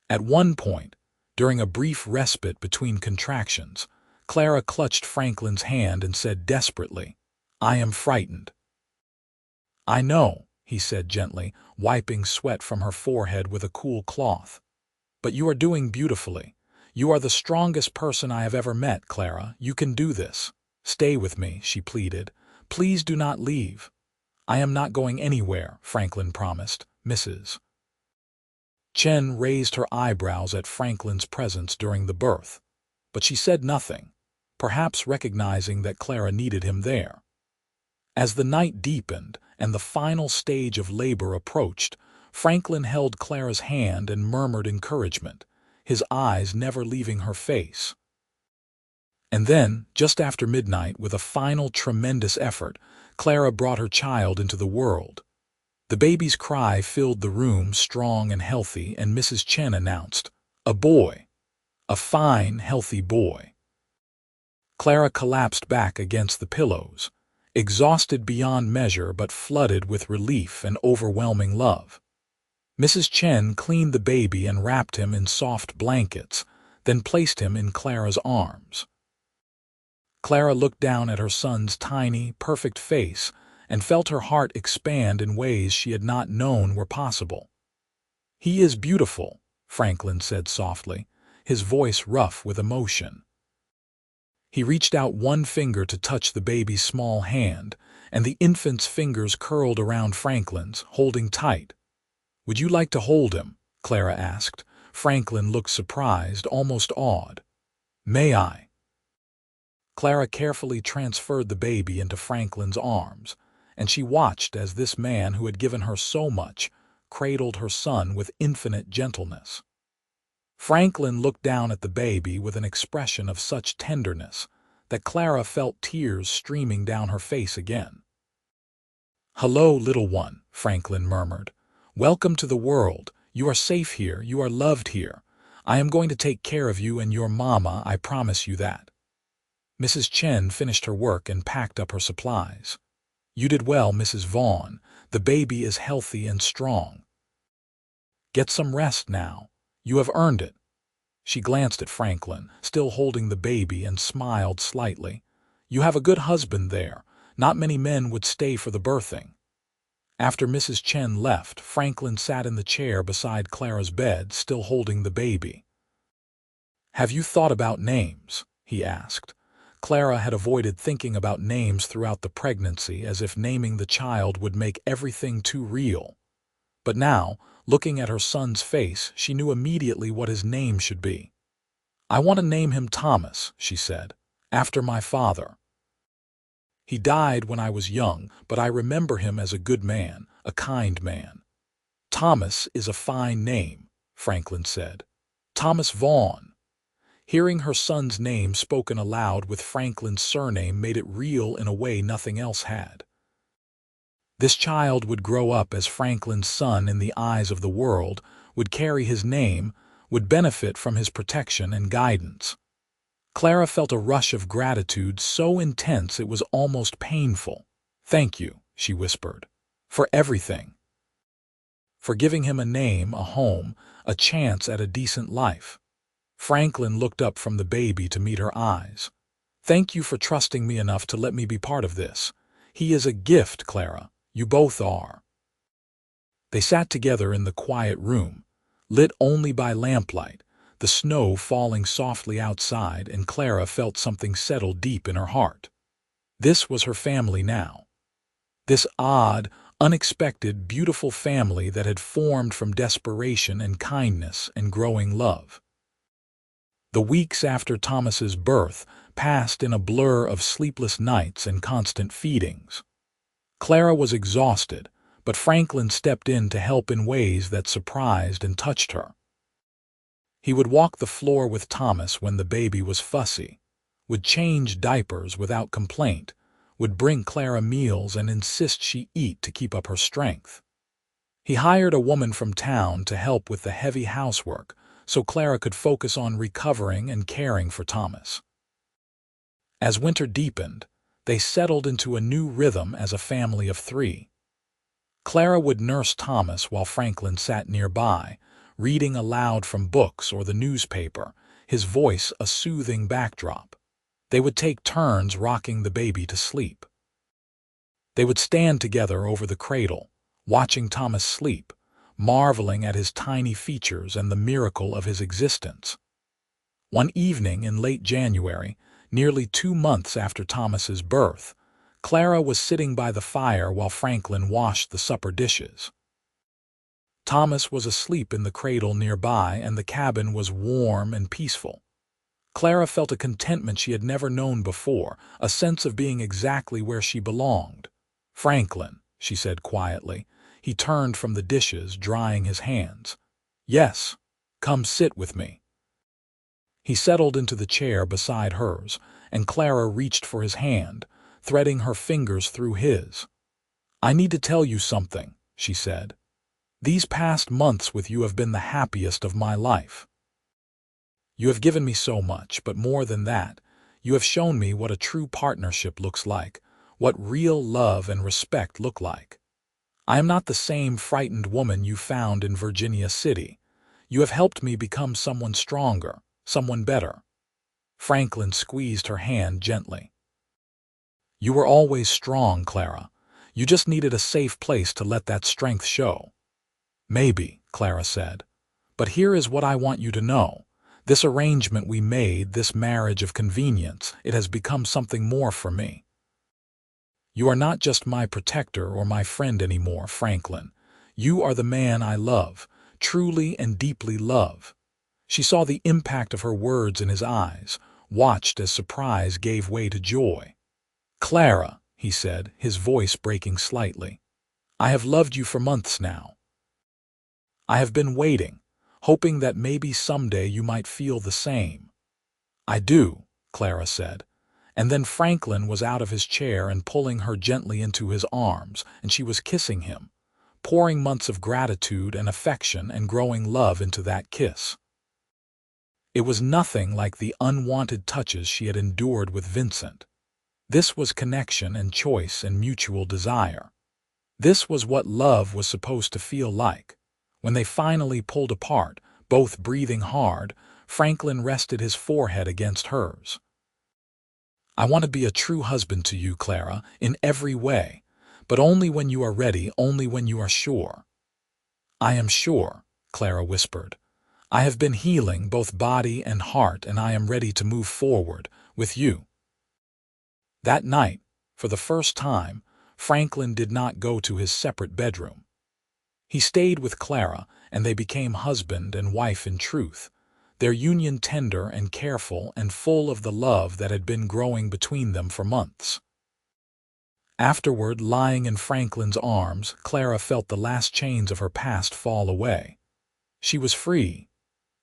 At one point, during a brief respite between contractions, Clara clutched Franklin's hand and said desperately, "I am frightened." "I know," he said gently, wiping sweat from her forehead with a cool cloth. "But you are doing beautifully. You are the strongest person I have ever met, Clara. You can do this. Stay with me," she pleaded. "Please do not leave." "I am not going anywhere," Franklin promised. Mrs. Chen raised her eyebrows at Franklin's presence during the birth, but she said nothing, perhaps recognizing that Clara needed him there. As the night deepened and the final stage of labor approached, Franklin held Clara's hand and murmured encouragement, his eyes never leaving her face. And then, just after midnight, with a final tremendous effort, Clara brought her child into the world. The baby's cry filled the room, strong and healthy, and Mrs. Chen announced, "A boy. A fine, healthy boy." Clara collapsed back against the pillows, exhausted beyond measure but flooded with relief and overwhelming love. Mrs. Chen cleaned the baby and wrapped him in soft blankets, then placed him in Clara's arms. Clara looked down at her son's tiny, perfect face and felt her heart expand in ways she had not known were possible. "He is beautiful," Franklin said softly, his voice rough with emotion. He reached out one finger to touch the baby's small hand, and the infant's fingers curled around Franklin's, holding tight. "Would you like to hold him?" Clara asked. Franklin looked surprised, almost awed. "May I?" Clara carefully transferred the baby into Franklin's arms, and she watched as this man who had given her so much cradled her son with infinite gentleness. Franklin looked down at the baby with an expression of such tenderness that Clara felt tears streaming down her face again. "Hello, little one," Franklin murmured. "Welcome to the world. You are safe here. You are loved here. I am going to take care of you and your mama, I promise you that." Mrs. Chen finished her work and packed up her supplies. "You did well, Mrs. Vaughn. The baby is healthy and strong. Get some rest now. You have earned it." She glanced at Franklin, still holding the baby, and smiled slightly. "You have a good husband there. Not many men would stay for the birthing." After Mrs. Chen left, Franklin sat in the chair beside Clara's bed, still holding the baby. "Have you thought about names?" he asked. Clara had avoided thinking about names throughout the pregnancy, as if naming the child would make everything too real. But now, looking at her son's face, she knew immediately what his name should be. "I want to name him Thomas," she said, "after my father. He died when I was young, but I remember him as a good man, a kind man." "Thomas is a fine name," Franklin said. "Thomas Vaughn." Hearing her son's name spoken aloud with Franklin's surname made it real in a way nothing else had. This child would grow up as Franklin's son in the eyes of the world, would carry his name, would benefit from his protection and guidance. Clara felt a rush of gratitude so intense it was almost painful. "Thank you," she whispered, "for everything. For giving him a name, a home, a chance at a decent life." Franklin looked up from the baby to meet her eyes. "Thank you for trusting me enough to let me be part of this. He is a gift, Clara. You both are." They sat together in the quiet room, lit only by lamplight, the snow falling softly outside, and Clara felt something settle deep in her heart. This was her family now. This odd, unexpected, beautiful family that had formed from desperation and kindness and growing love. The weeks after Thomas's birth passed in a blur of sleepless nights and constant feedings. Clara was exhausted, but Franklin stepped in to help in ways that surprised and touched her. He would walk the floor with Thomas when the baby was fussy, would change diapers without complaint, would bring Clara meals and insist she eat to keep up her strength. He hired a woman from town to help with the heavy housework so Clara could focus on recovering and caring for Thomas. As winter deepened, they settled into a new rhythm as a family of three. Clara would nurse Thomas while Franklin sat nearby, reading aloud from books or the newspaper, his voice a soothing backdrop. They would take turns rocking the baby to sleep. They would stand together over the cradle, watching Thomas sleep, marveling at his tiny features and the miracle of his existence. One evening in late January, nearly 2 months after Thomas's birth, Clara was sitting by the fire while Franklin washed the supper dishes. Thomas was asleep in the cradle nearby, and the cabin was warm and peaceful. Clara felt a contentment she had never known before, a sense of being exactly where she belonged. "Franklin," she said quietly. He turned from the dishes, drying his hands. "Yes, come sit with me." He settled into the chair beside hers, and Clara reached for his hand, threading her fingers through his. "I need to tell you something," she said. "These past months with you have been the happiest of my life. You have given me so much, but more than that, you have shown me what a true partnership looks like, what real love and respect look like. I am not the same frightened woman you found in Virginia City. You have helped me become someone stronger, someone better." Franklin squeezed her hand gently. "You were always strong, Clara. You just needed a safe place to let that strength show." "Maybe," Clara said. "But here is what I want you to know. This arrangement we made, this marriage of convenience, it has become something more for me. You are not just my protector or my friend anymore, Franklin. You are the man I love, truly and deeply love." She saw the impact of her words in his eyes, watched as surprise gave way to joy. "Clara," he said, his voice breaking slightly, "I have loved you for months now. I have been waiting, hoping that maybe someday you might feel the same." "I do," Clara said. And then Franklin was out of his chair and pulling her gently into his arms, and she was kissing him, pouring months of gratitude and affection and growing love into that kiss. It was nothing like the unwanted touches she had endured with Vincent. This was connection and choice and mutual desire. This was what love was supposed to feel like. When they finally pulled apart, both breathing hard, Franklin rested his forehead against hers. "I want to be a true husband to you, Clara, in every way, but only when you are ready, only when you are sure." "I am sure," Clara whispered. "I have been healing both body and heart, and I am ready to move forward with you." That night, for the first time, Franklin did not go to his separate bedroom. He stayed with Clara, and they became husband and wife in truth, their union tender and careful and full of the love that had been growing between them for months. Afterward, lying in Franklin's arms, Clara felt the last chains of her past fall away. She was free.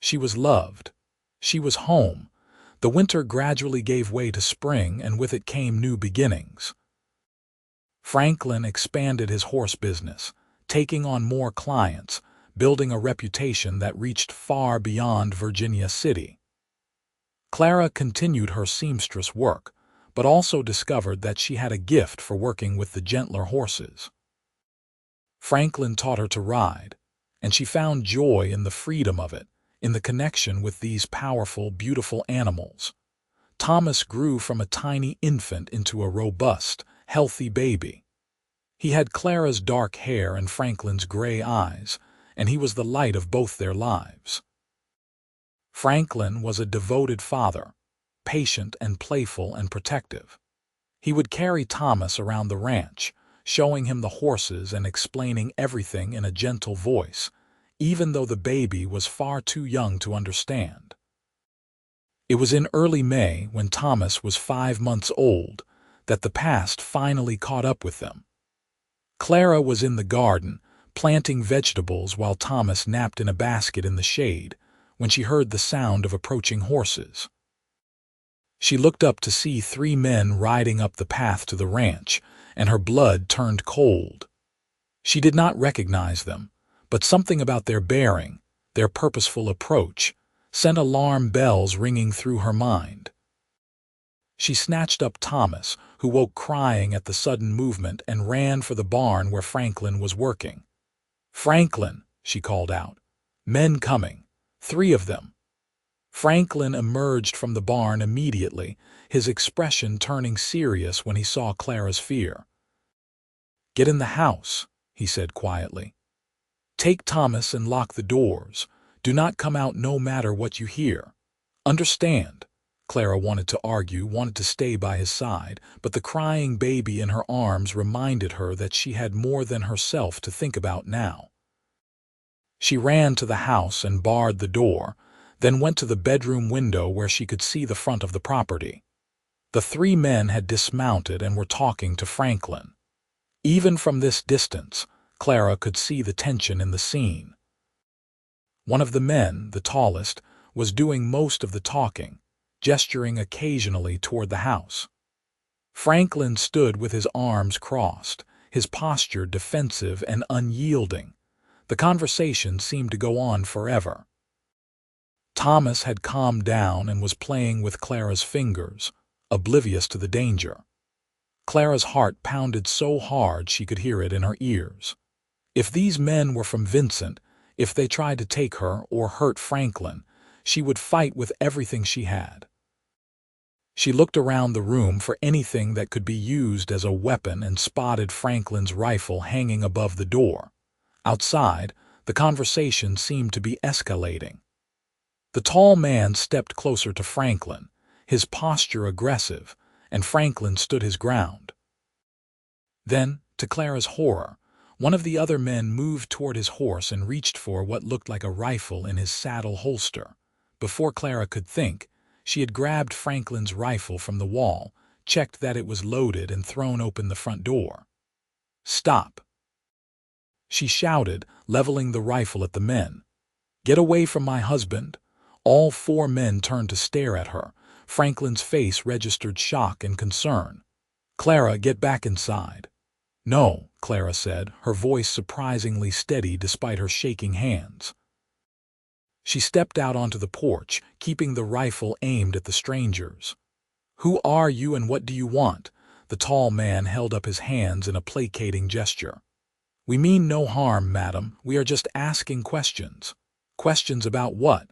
She was loved. She was home. The winter gradually gave way to spring, and with it came new beginnings. Franklin expanded his horse business, taking on more clients, building a reputation that reached far beyond Virginia City. Clara continued her seamstress work, but also discovered that she had a gift for working with the gentler horses. Franklin taught her to ride, and she found joy in the freedom of it, in the connection with these powerful, beautiful animals. Thomas grew from a tiny infant into a robust, healthy baby. He had Clara's dark hair and Franklin's gray eyes, and he was the light of both their lives. Franklin was a devoted father, patient and playful and protective. He would carry Thomas around the ranch, showing him the horses and explaining everything in a gentle voice, even though the baby was far too young to understand. It was in early May, when Thomas was 5 months old, that the past finally caught up with them. Clara was in the garden, planting vegetables while Thomas napped in a basket in the shade, when she heard the sound of approaching horses. She looked up to see 3 men riding up the path to the ranch, and her blood turned cold. She did not recognize them, but something about their bearing, their purposeful approach, sent alarm bells ringing through her mind. She snatched up Thomas, who woke crying at the sudden movement, and ran for the barn where Franklin was working. "Franklin," she called out. "Men coming. 3 of them." Franklin emerged from the barn immediately, his expression turning serious when he saw Clara's fear. "Get in the house," he said quietly. "Take Thomas and lock the doors. Do not come out no matter what you hear. Understand?" Clara wanted to argue, wanted to stay by his side, but the crying baby in her arms reminded her that she had more than herself to think about now. She ran to the house and barred the door, then went to the bedroom window where she could see the front of the property. The 3 men had dismounted and were talking to Franklin. Even from this distance, Clara could see the tension in the scene. One of the men, the tallest, was doing most of the talking, gesturing occasionally toward the house. Franklin stood with his arms crossed, his posture defensive and unyielding. The conversation seemed to go on forever. Thomas had calmed down and was playing with Clara's fingers, oblivious to the danger. Clara's heart pounded so hard she could hear it in her ears. If these men were from Vincent, if they tried to take her or hurt Franklin, she would fight with everything she had. She looked around the room for anything that could be used as a weapon and spotted Franklin's rifle hanging above the door. Outside, the conversation seemed to be escalating. The tall man stepped closer to Franklin, his posture aggressive, and Franklin stood his ground. Then, to Clara's horror, one of the other men moved toward his horse and reached for what looked like a rifle in his saddle holster. Before Clara could think, she had grabbed Franklin's rifle from the wall, checked that it was loaded, and thrown open the front door. "Stop!" she shouted, leveling the rifle at the men. "Get away from my husband!" All 4 men turned to stare at her. Franklin's face registered shock and concern. "Clara, get back inside." "No," Clara said, her voice surprisingly steady despite her shaking hands. She stepped out onto the porch, keeping the rifle aimed at the strangers. "Who are you and what do you want?" The tall man held up his hands in a placating gesture. "We mean no harm, madam. We are just asking questions." "Questions about what?"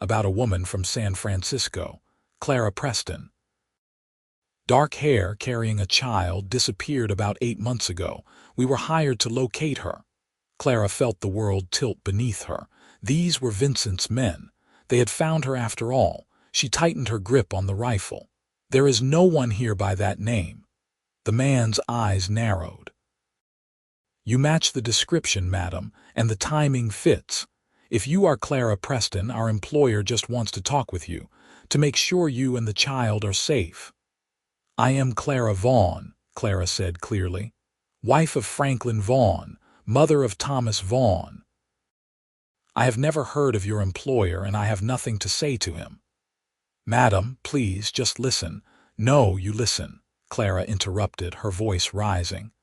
"About a woman from San Francisco, Clara Preston. Dark hair, carrying a child, disappeared about 8 months ago. We were hired to locate her." Clara felt the world tilt beneath her. These were Vincent's men. They had found her after all. She tightened her grip on the rifle. "There is no one here by that name." The man's eyes narrowed. "You match the description, madam, and the timing fits. If you are Clara Preston, our employer just wants to talk with you, to make sure you and the child are safe." "I am Clara Vaughn," Clara said clearly. "Wife of Franklin Vaughn, mother of Thomas Vaughn. I have never heard of your employer and I have nothing to say to him." "Madam, please, just listen." "No, you listen," Clara interrupted, her voice rising.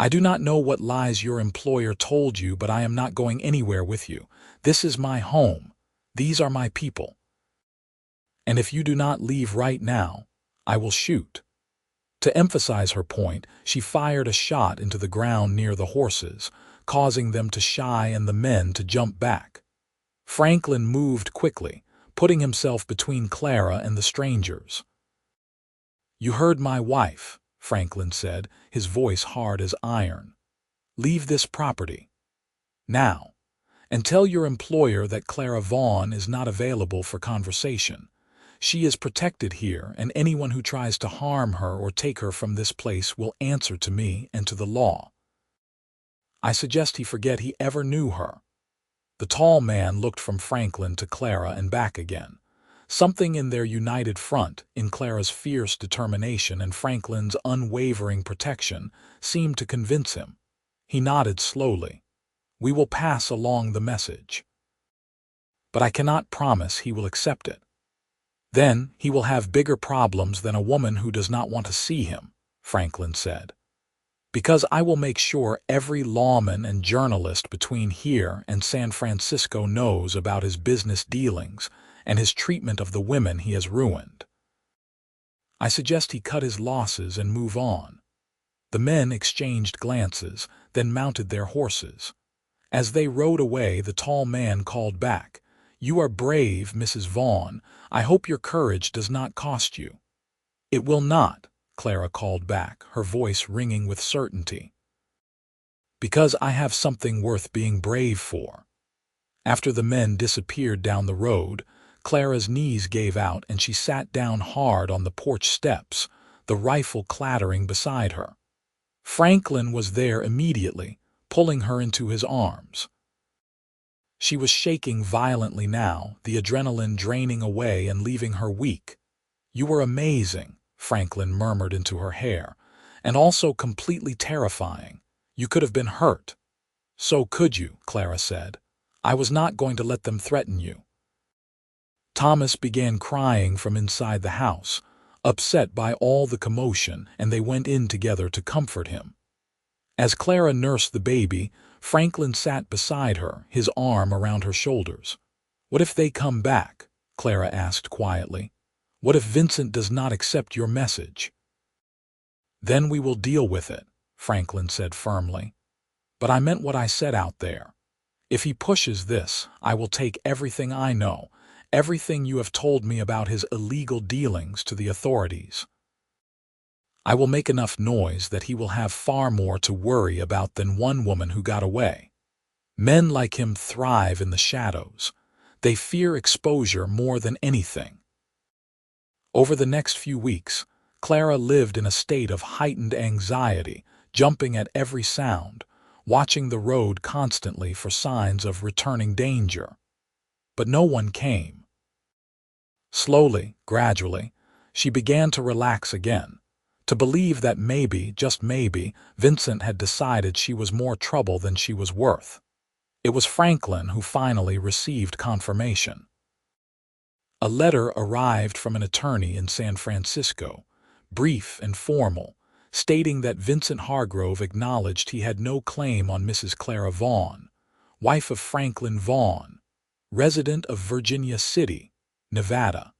I do not know what lies your employer told you, but I am not going anywhere with you. This is my home. These are my people. And if you do not leave right now, I will shoot." To emphasize her point, she fired a shot into the ground near the horses, causing them to shy and the men to jump back. Franklin moved quickly, putting himself between Clara and the strangers. "You heard my wife," Franklin said, his voice hard as iron. "Leave this property now, and tell your employer that Clara Vaughn is not available for conversation. She is protected here, and anyone who tries to harm her or take her from this place will answer to me and to the law." "I suggest he forget he ever knew her." The tall man looked from Franklin to Clara and back again. Something in their united front, in Clara's fierce determination and Franklin's unwavering protection, seemed to convince him. He nodded slowly. "We will pass along the message. But I cannot promise he will accept it. Then he will have bigger problems than a woman who does not want to see him," Franklin said. "Because I will make sure every lawman and journalist between here and San Francisco knows about his business dealings and his treatment of the women he has ruined. I suggest he cut his losses and move on." The men exchanged glances, then mounted their horses. As they rode away, the tall man called back, "You are brave, Mrs. Vaughn. I hope your courage does not cost you." "It will not," Clara called back, her voice ringing with certainty. "Because I have something worth being brave for." After the men disappeared down the road, Clara's knees gave out and she sat down hard on the porch steps, the rifle clattering beside her. Franklin was there immediately, pulling her into his arms. She was shaking violently now, the adrenaline draining away and leaving her weak. "You were amazing," Franklin murmured into her hair, "and also completely terrifying. You could have been hurt." "So could you," Clara said. "I was not going to let them threaten you." Thomas began crying from inside the house, upset by all the commotion, and they went in together to comfort him. As Clara nursed the baby, Franklin sat beside her, his arm around her shoulders. "What if they come back?" Clara asked quietly. "What if Vincent does not accept your message?" "Then we will deal with it," Franklin said firmly. "But I meant what I said out there. If he pushes this, I will take everything I know, everything you have told me about his illegal dealings, to the authorities. I will make enough noise that he will have far more to worry about than one woman who got away. Men like him thrive in the shadows. They fear exposure more than anything." Over the next few weeks, Clara lived in a state of heightened anxiety, jumping at every sound, watching the road constantly for signs of returning danger. But no one came. Slowly, gradually, she began to relax again, to believe that maybe, just maybe, Vincent had decided she was more trouble than she was worth. It was Franklin who finally received confirmation. A letter arrived from an attorney in San Francisco, brief and formal, stating that Vincent Hargrove acknowledged he had no claim on Mrs. Clara Vaughn, wife of Franklin Vaughn, resident of Virginia City, Nevada.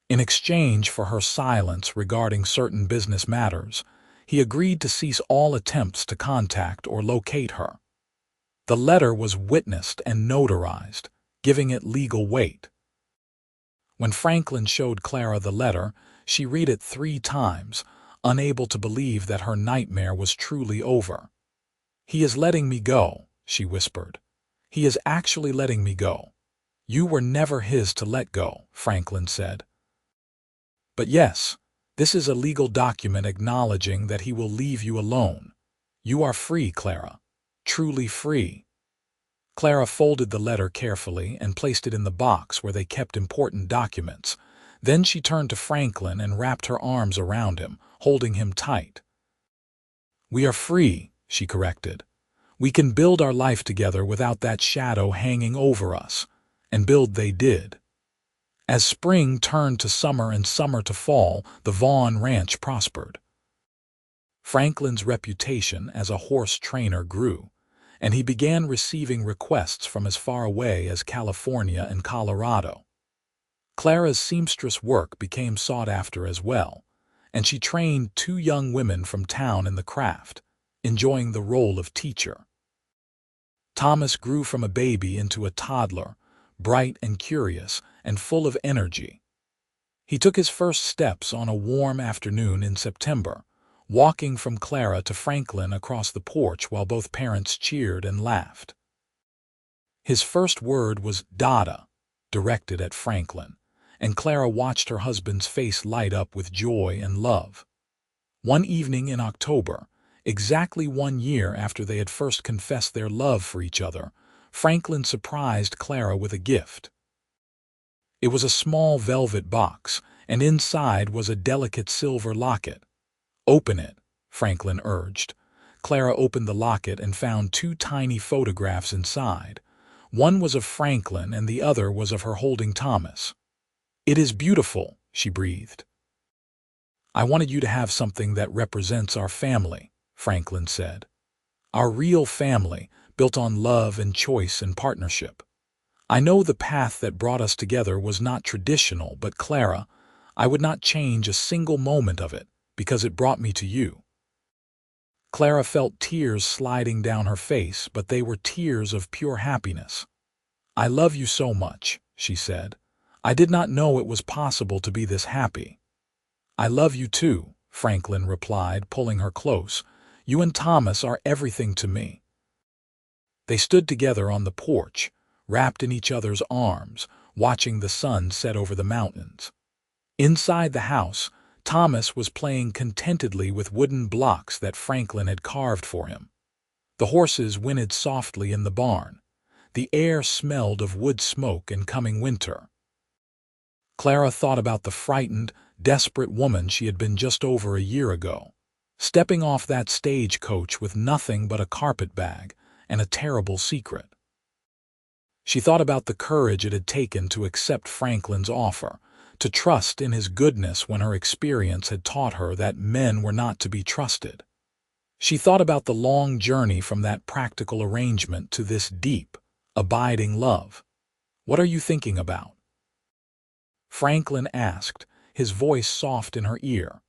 In exchange for her silence regarding certain business matters, he agreed to cease all attempts to contact or locate her. The letter was witnessed and notarized, giving it legal weight. When Franklin showed Clara the letter, she read it 3 times, unable to believe that her nightmare was truly over. "He is letting me go," she whispered. "He is actually letting me go." "You were never his to let go," Franklin said. "But yes, this is a legal document acknowledging that he will leave you alone. You are free, Clara. Truly free." Clara folded the letter carefully and placed it in the box where they kept important documents. Then she turned to Franklin and wrapped her arms around him, holding him tight. "We are free," she corrected. "We can build our life together without that shadow hanging over us." And build they did. As spring turned to summer and summer to fall, the Vaughn ranch prospered. Franklin's reputation as a horse trainer grew, and he began receiving requests from as far away as California and Colorado. Clara's seamstress work became sought after as well, and she trained 2 young women from town in the craft, enjoying the role of teacher. Thomas grew from a baby into a toddler, bright and curious and full of energy. He took his first steps on a warm afternoon in September, walking from Clara to Franklin across the porch while both parents cheered and laughed. His first word was "Dada," directed at Franklin, and Clara watched her husband's face light up with joy and love. One evening in October, exactly 1 year after they had first confessed their love for each other, Franklin surprised Clara with a gift. It was a small velvet box, and inside was a delicate silver locket. "Open it," Franklin urged. Clara opened the locket and found 2 tiny photographs inside. One was of Franklin and the other was of her holding Thomas. "It is beautiful," she breathed. "I wanted you to have something that represents our family," Franklin said. "Our real family, built on love and choice and partnership. I know the path that brought us together was not traditional, but Clara, I would not change a single moment of it, because it brought me to you." Clara felt tears sliding down her face, but they were tears of pure happiness. "I love you so much," she said. "I did not know it was possible to be this happy." "I love you too," Franklin replied, pulling her close. "You and Thomas are everything to me." They stood together on the porch, wrapped in each other's arms, watching the sun set over the mountains. Inside the house, Thomas was playing contentedly with wooden blocks that Franklin had carved for him. The horses whinnied softly in the barn. The air smelled of wood smoke and coming winter. Clara thought about the frightened, desperate woman she had been just over a year ago, stepping off that stagecoach with nothing but a carpet bag and a terrible secret. She thought about the courage it had taken to accept Franklin's offer, to trust in his goodness when her experience had taught her that men were not to be trusted. She thought about the long journey from that practical arrangement to this deep, abiding love. "What are you thinking about?" Franklin asked, his voice soft in her ear.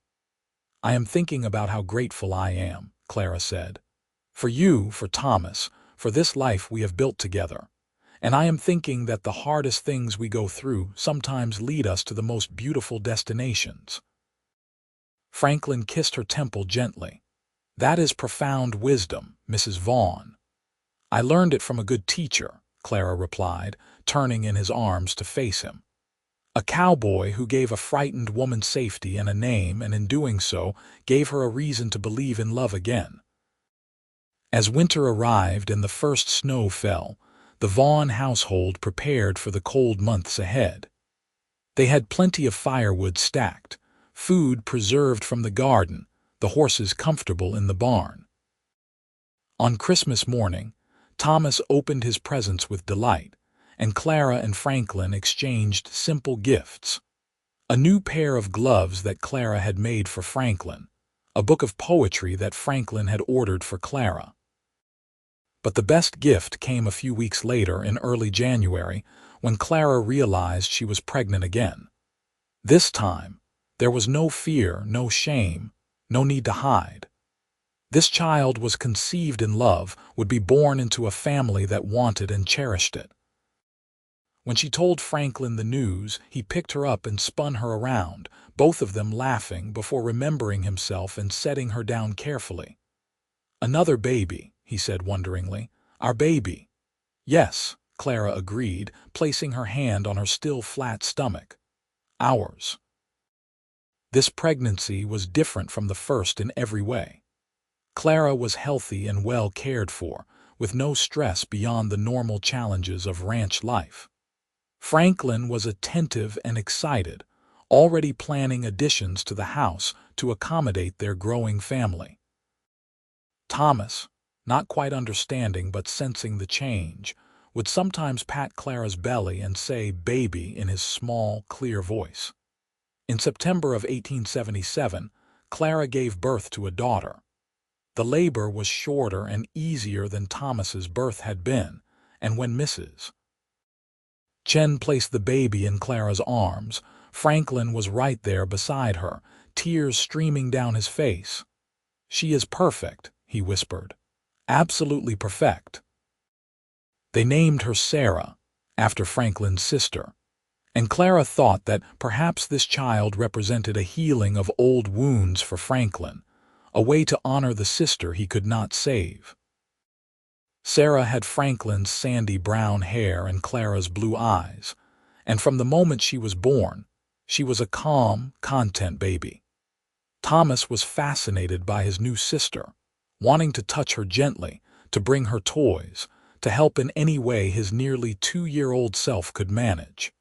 "I am thinking about how grateful I am," Clara said. "For you, for Thomas, for this life we have built together. And I am thinking that the hardest things we go through sometimes lead us to the most beautiful destinations." Franklin kissed her temple gently. "That is profound wisdom, Mrs. Vaughn." "I learned it from a good teacher," Clara replied, turning in his arms to face him. "A cowboy who gave a frightened woman safety and a name, and in doing so gave her a reason to believe in love again." As winter arrived and the first snow fell, the Vaughn household prepared for the cold months ahead. They had plenty of firewood stacked, food preserved from the garden, the horses comfortable in the barn. On Christmas morning, Thomas opened his presents with delight, and Clara and Franklin exchanged simple gifts. A new pair of gloves that Clara had made for Franklin, a book of poetry that Franklin had ordered for Clara. But the best gift came a few weeks later in early January, when Clara realized she was pregnant again. This time, there was no fear, no shame, no need to hide. This child was conceived in love, would be born into a family that wanted and cherished it. When she told Franklin the news, he picked her up and spun her around, both of them laughing before remembering himself and setting her down carefully. "Another baby," he said wonderingly. "Our baby." "Yes," Clara agreed, placing her hand on her still flat stomach. "Ours." This pregnancy was different from the first in every way. Clara was healthy and well cared for, with no stress beyond the normal challenges of ranch life. Franklin was attentive and excited, already planning additions to the house to accommodate their growing family. Thomas, not quite understanding but sensing the change, would sometimes pat Clara's belly and say "baby" in his small, clear voice. In September of 1877, Clara gave birth to a daughter, The labor was shorter and easier than Thomas's birth had been, and when Mrs. Chen placed the baby in Clara's arms, Franklin was right there beside her, tears streaming down his face. "She is perfect," he whispered. "Absolutely perfect." They named her Sarah, after Franklin's sister, and Clara thought that perhaps this child represented a healing of old wounds for Franklin, a way to honor the sister he could not save. Sarah had Franklin's sandy brown hair and Clara's blue eyes, and from the moment she was born, she was a calm, content baby. Thomas was fascinated by his new sister, wanting to touch her gently, to bring her toys, to help in any way his nearly 2-year-old self could manage.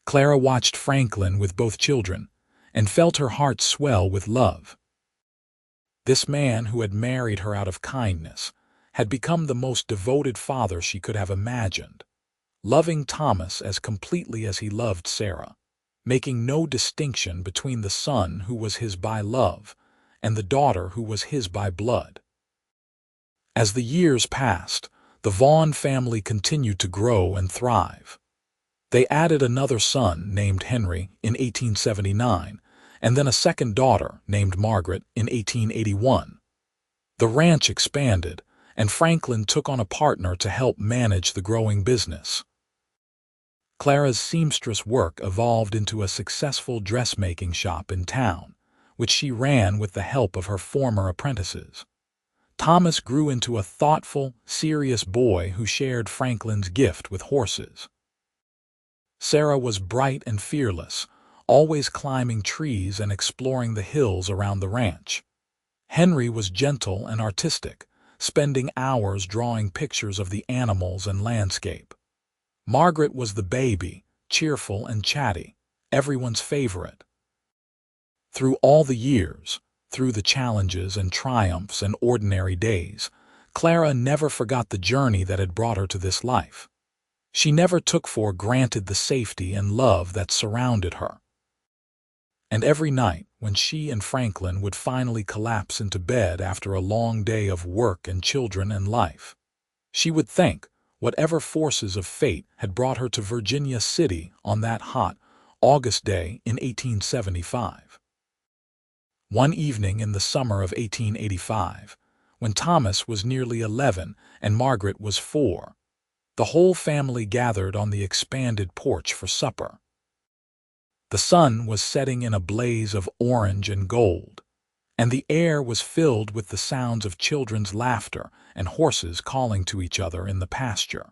Clara watched Franklin with both children and felt her heart swell with love. This man who had married her out of kindness had become the most devoted father she could have imagined, loving Thomas as completely as he loved Sarah, making no distinction between the son who was his by love and the daughter who was his by blood. As the years passed, the Vaughn family continued to grow and thrive. They added another son named Henry in 1879, and then a second daughter named Margaret in 1881. The ranch expanded, and Franklin took on a partner to help manage the growing business. Clara's seamstress work evolved into a successful dressmaking shop in town, which she ran with the help of her former apprentices. Thomas grew into a thoughtful, serious boy who shared Franklin's gift with horses. Sarah was bright and fearless, always climbing trees and exploring the hills around the ranch. Henry was gentle and artistic, spending hours drawing pictures of the animals and landscape. Margaret was the baby, cheerful and chatty, everyone's favorite. Through all the years, through the challenges and triumphs and ordinary days, Clara never forgot the journey that had brought her to this life. She never took for granted the safety and love that surrounded her. And every night, when she and Franklin would finally collapse into bed after a long day of work and children and life, she would thank whatever forces of fate had brought her to Virginia City on that hot August day in 1875. One evening in the summer of 1885, when Thomas was nearly 11 and Margaret was 4, the whole family gathered on the expanded porch for supper. The sun was setting in a blaze of orange and gold, and the air was filled with the sounds of children's laughter and horses calling to each other in the pasture.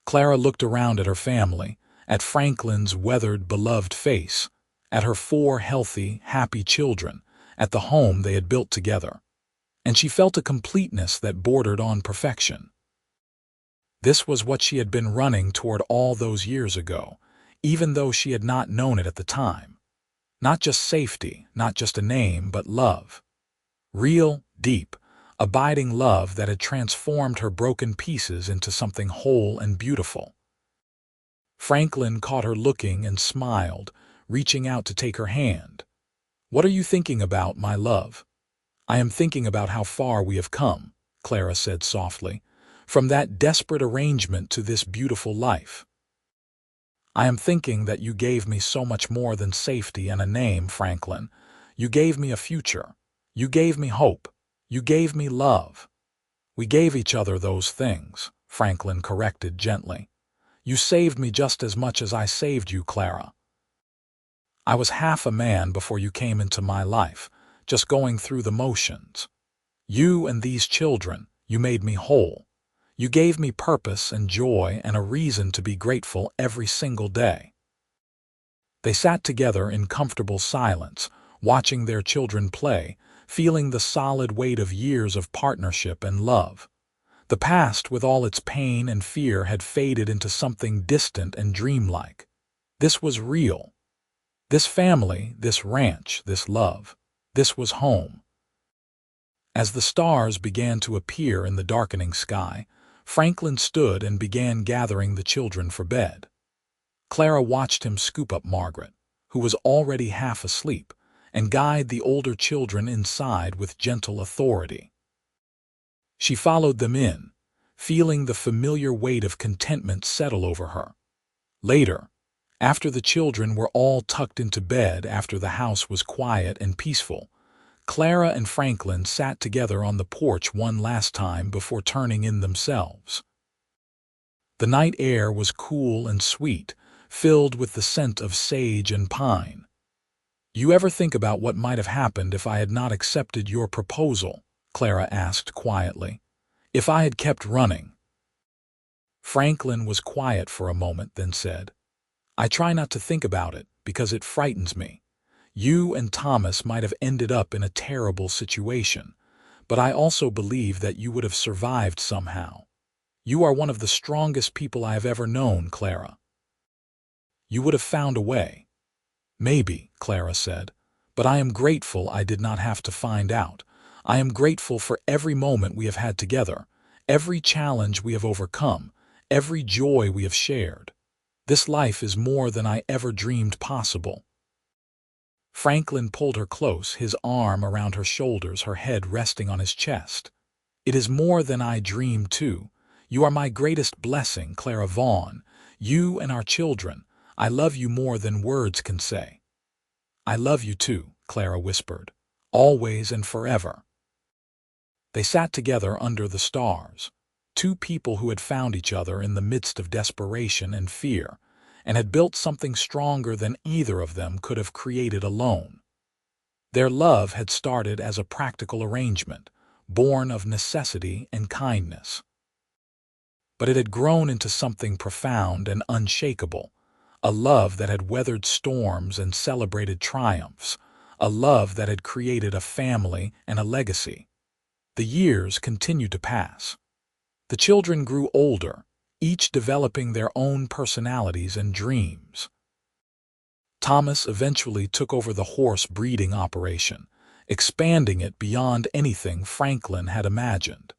Clara looked around at her family, at Franklin's weathered, beloved face, at her 4 healthy, happy children, at the home they had built together, and she felt a completeness that bordered on perfection. This was what she had been running toward all those years ago, even though she had not known it at the time. Not just safety, not just a name, but love. Real, deep, abiding love that had transformed her broken pieces into something whole and beautiful. Franklin caught her looking and smiled, reaching out to take her hand. "What are you thinking about, my love?" "I am thinking about how far we have come," Clara said softly, "from that desperate arrangement to this beautiful life. I am thinking that you gave me so much more than safety and a name, Franklin. You gave me a future. You gave me hope. You gave me love." "We gave each other those things," Franklin corrected gently. "You saved me just as much as I saved you, Clara. I was half a man before you came into my life, just going through the motions. You and these children, you made me whole. You gave me purpose and joy and a reason to be grateful every single day." They sat together in comfortable silence, watching their children play, feeling the solid weight of years of partnership and love. The past, with all its pain and fear, had faded into something distant and dreamlike. This was real. This family, this ranch, this love, this was home. As the stars began to appear in the darkening sky, Franklin stood and began gathering the children for bed. Clara watched him scoop up Margaret, who was already half asleep, and guide the older children inside with gentle authority. She followed them in, feeling the familiar weight of contentment settle over her. Later, after the children were all tucked into bed after the house was quiet and peaceful, Clara and Franklin sat together on the porch one last time before turning in themselves. The night air was cool and sweet, filled with the scent of sage and pine. "You ever think about what might have happened if I had not accepted your proposal?" Clara asked quietly. "If I had kept running?" Franklin was quiet for a moment, then said, "I try not to think about it because it frightens me. You and Thomas might have ended up in a terrible situation, but I also believe that you would have survived somehow. You are one of the strongest people I have ever known, Clara. You would have found a way." "Maybe," Clara said, "but I am grateful I did not have to find out. I am grateful for every moment we have had together, every challenge we have overcome, every joy we have shared. This life is more than I ever dreamed possible." Franklin pulled her close, his arm around her shoulders, her head resting on his chest. "It is more than I dreamed, too. You are my greatest blessing, Clara Vaughn. You and our children. I love you more than words can say." "I love you too," Clara whispered. "Always and forever." They sat together under the stars, two people who had found each other in the midst of desperation and fear, and had built something stronger than either of them could have created alone. Their love had started as a practical arrangement, born of necessity and kindness. But it had grown into something profound and unshakable, a love that had weathered storms and celebrated triumphs, a love that had created a family and a legacy. The years continued to pass. The children grew older, each developing their own personalities and dreams. Thomas eventually took over the horse breeding operation, expanding it beyond anything Franklin had imagined.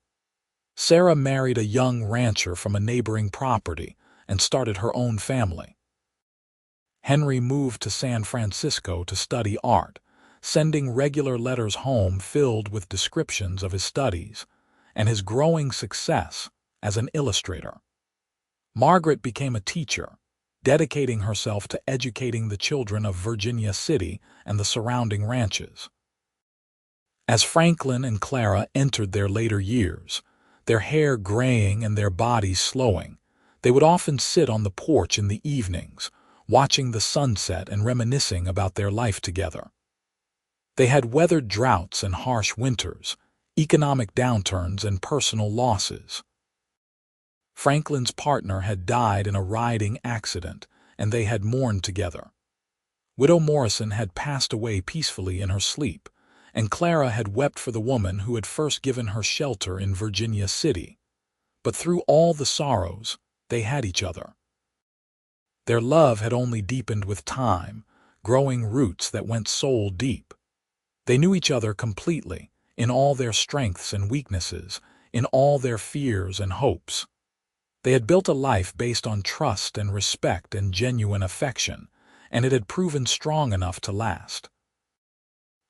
Sarah married a young rancher from a neighboring property and started her own family. Henry moved to San Francisco to study art, sending regular letters home filled with descriptions of his studies and his growing success as an illustrator. Margaret became a teacher, dedicating herself to educating the children of Virginia City and the surrounding ranches. As Franklin and Clara entered their later years, their hair graying and their bodies slowing, they would often sit on the porch in the evenings, watching the sunset and reminiscing about their life together. They had weathered droughts and harsh winters, economic downturns and personal losses. Franklin's partner had died in a riding accident, and they had mourned together. Widow Morrison had passed away peacefully in her sleep, and Clara had wept for the woman who had first given her shelter in Virginia City. But through all the sorrows, they had each other. Their love had only deepened with time, growing roots that went soul deep. They knew each other completely, in all their strengths and weaknesses, in all their fears and hopes. They had built a life based on trust and respect and genuine affection, and it had proven strong enough to last.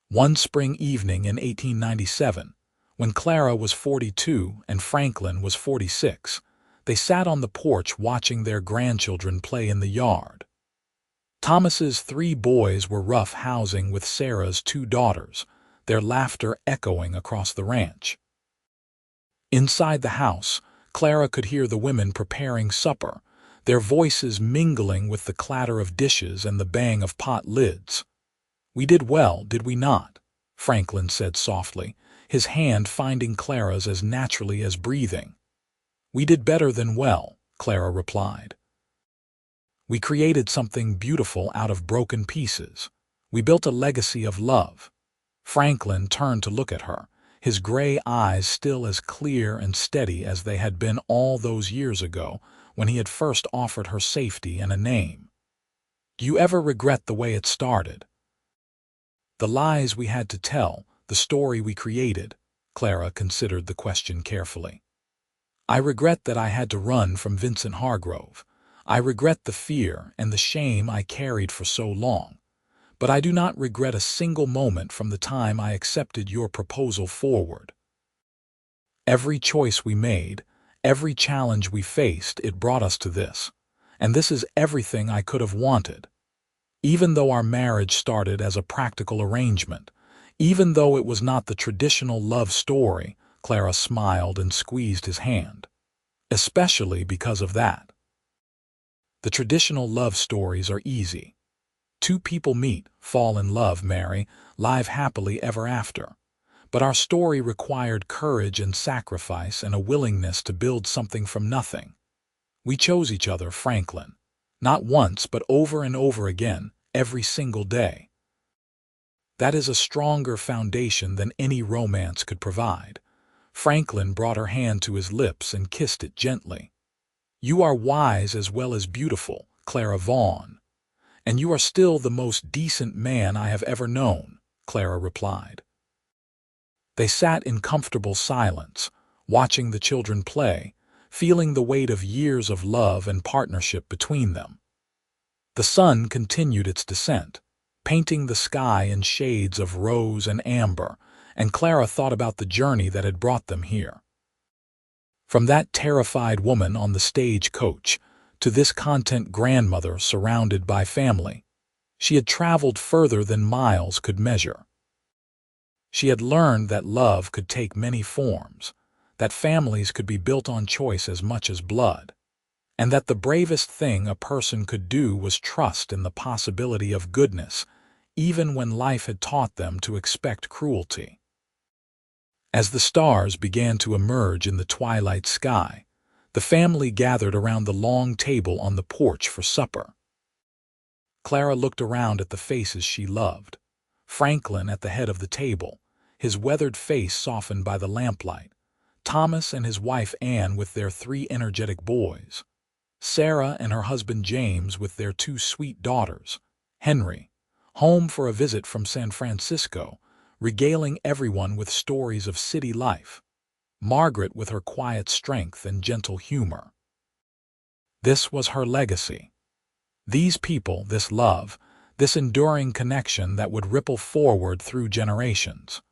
One spring evening in 1897, when Clara was 42 and Franklin was 46, they sat on the porch watching their grandchildren play in the yard. Thomas's 3 boys were rough housing with Sarah's 2 daughters, their laughter echoing across the ranch. Inside the house, Clara could hear the women preparing supper, their voices mingling with the clatter of dishes and the bang of pot lids. "We did well, did we not?" Franklin said softly, his hand finding Clara's as naturally as breathing. "We did better than well," Clara replied. "We created something beautiful out of broken pieces. We built a legacy of love." Franklin turned to look at her, his gray eyes still as clear and steady as they had been all those years ago when he had first offered her safety and a name. "Do you ever regret the way it started?" "The lies we had to tell, the story we created," Clara considered the question carefully. "I regret that I had to run from Vincent Hargrove. I regret the fear and the shame I carried for so long. but I do not regret a single moment from the time I accepted your proposal forward. Every choice we made, every challenge we faced, it brought us to this. And this is everything I could have wanted. Even though our marriage started as a practical arrangement, even though it was not the traditional love story, Clara smiled and squeezed his hand. Especially because of that. The traditional love stories are easy. Two people meet, fall in love, marry, live happily ever after. But our story required courage and sacrifice and a willingness to build something from nothing. We chose each other, Franklin. Not once, but over and over again, every single day. That is a stronger foundation than any romance could provide. Franklin brought her hand to his lips and kissed it gently. You are wise as well as beautiful, Clara Vaughn. And you are still the most decent man I have ever known, Clara replied. They sat in comfortable silence, watching the children play, feeling the weight of years of love and partnership between them. The sun continued its descent, painting the sky in shades of rose and amber, and Clara thought about the journey that had brought them here. From that terrified woman on the stagecoach to this content grandmother surrounded by family, she had traveled further than miles could measure. She had learned that love could take many forms, that families could be built on choice as much as blood, and that the bravest thing a person could do was trust in the possibility of goodness, even when life had taught them to expect cruelty. As the stars began to emerge in the twilight sky, the family gathered around the long table on the porch for supper. Clara looked around at the faces she loved. Franklin at the head of the table, his weathered face softened by the lamplight. Thomas and his wife Anne with their 3 energetic boys. Sarah and her husband James with their 2 sweet daughters. Henry, home for a visit from San Francisco, regaling everyone with stories of city life. Margaret with her quiet strength and gentle humor. This was her legacy. These people, this love, this enduring connection that would ripple forward through generations.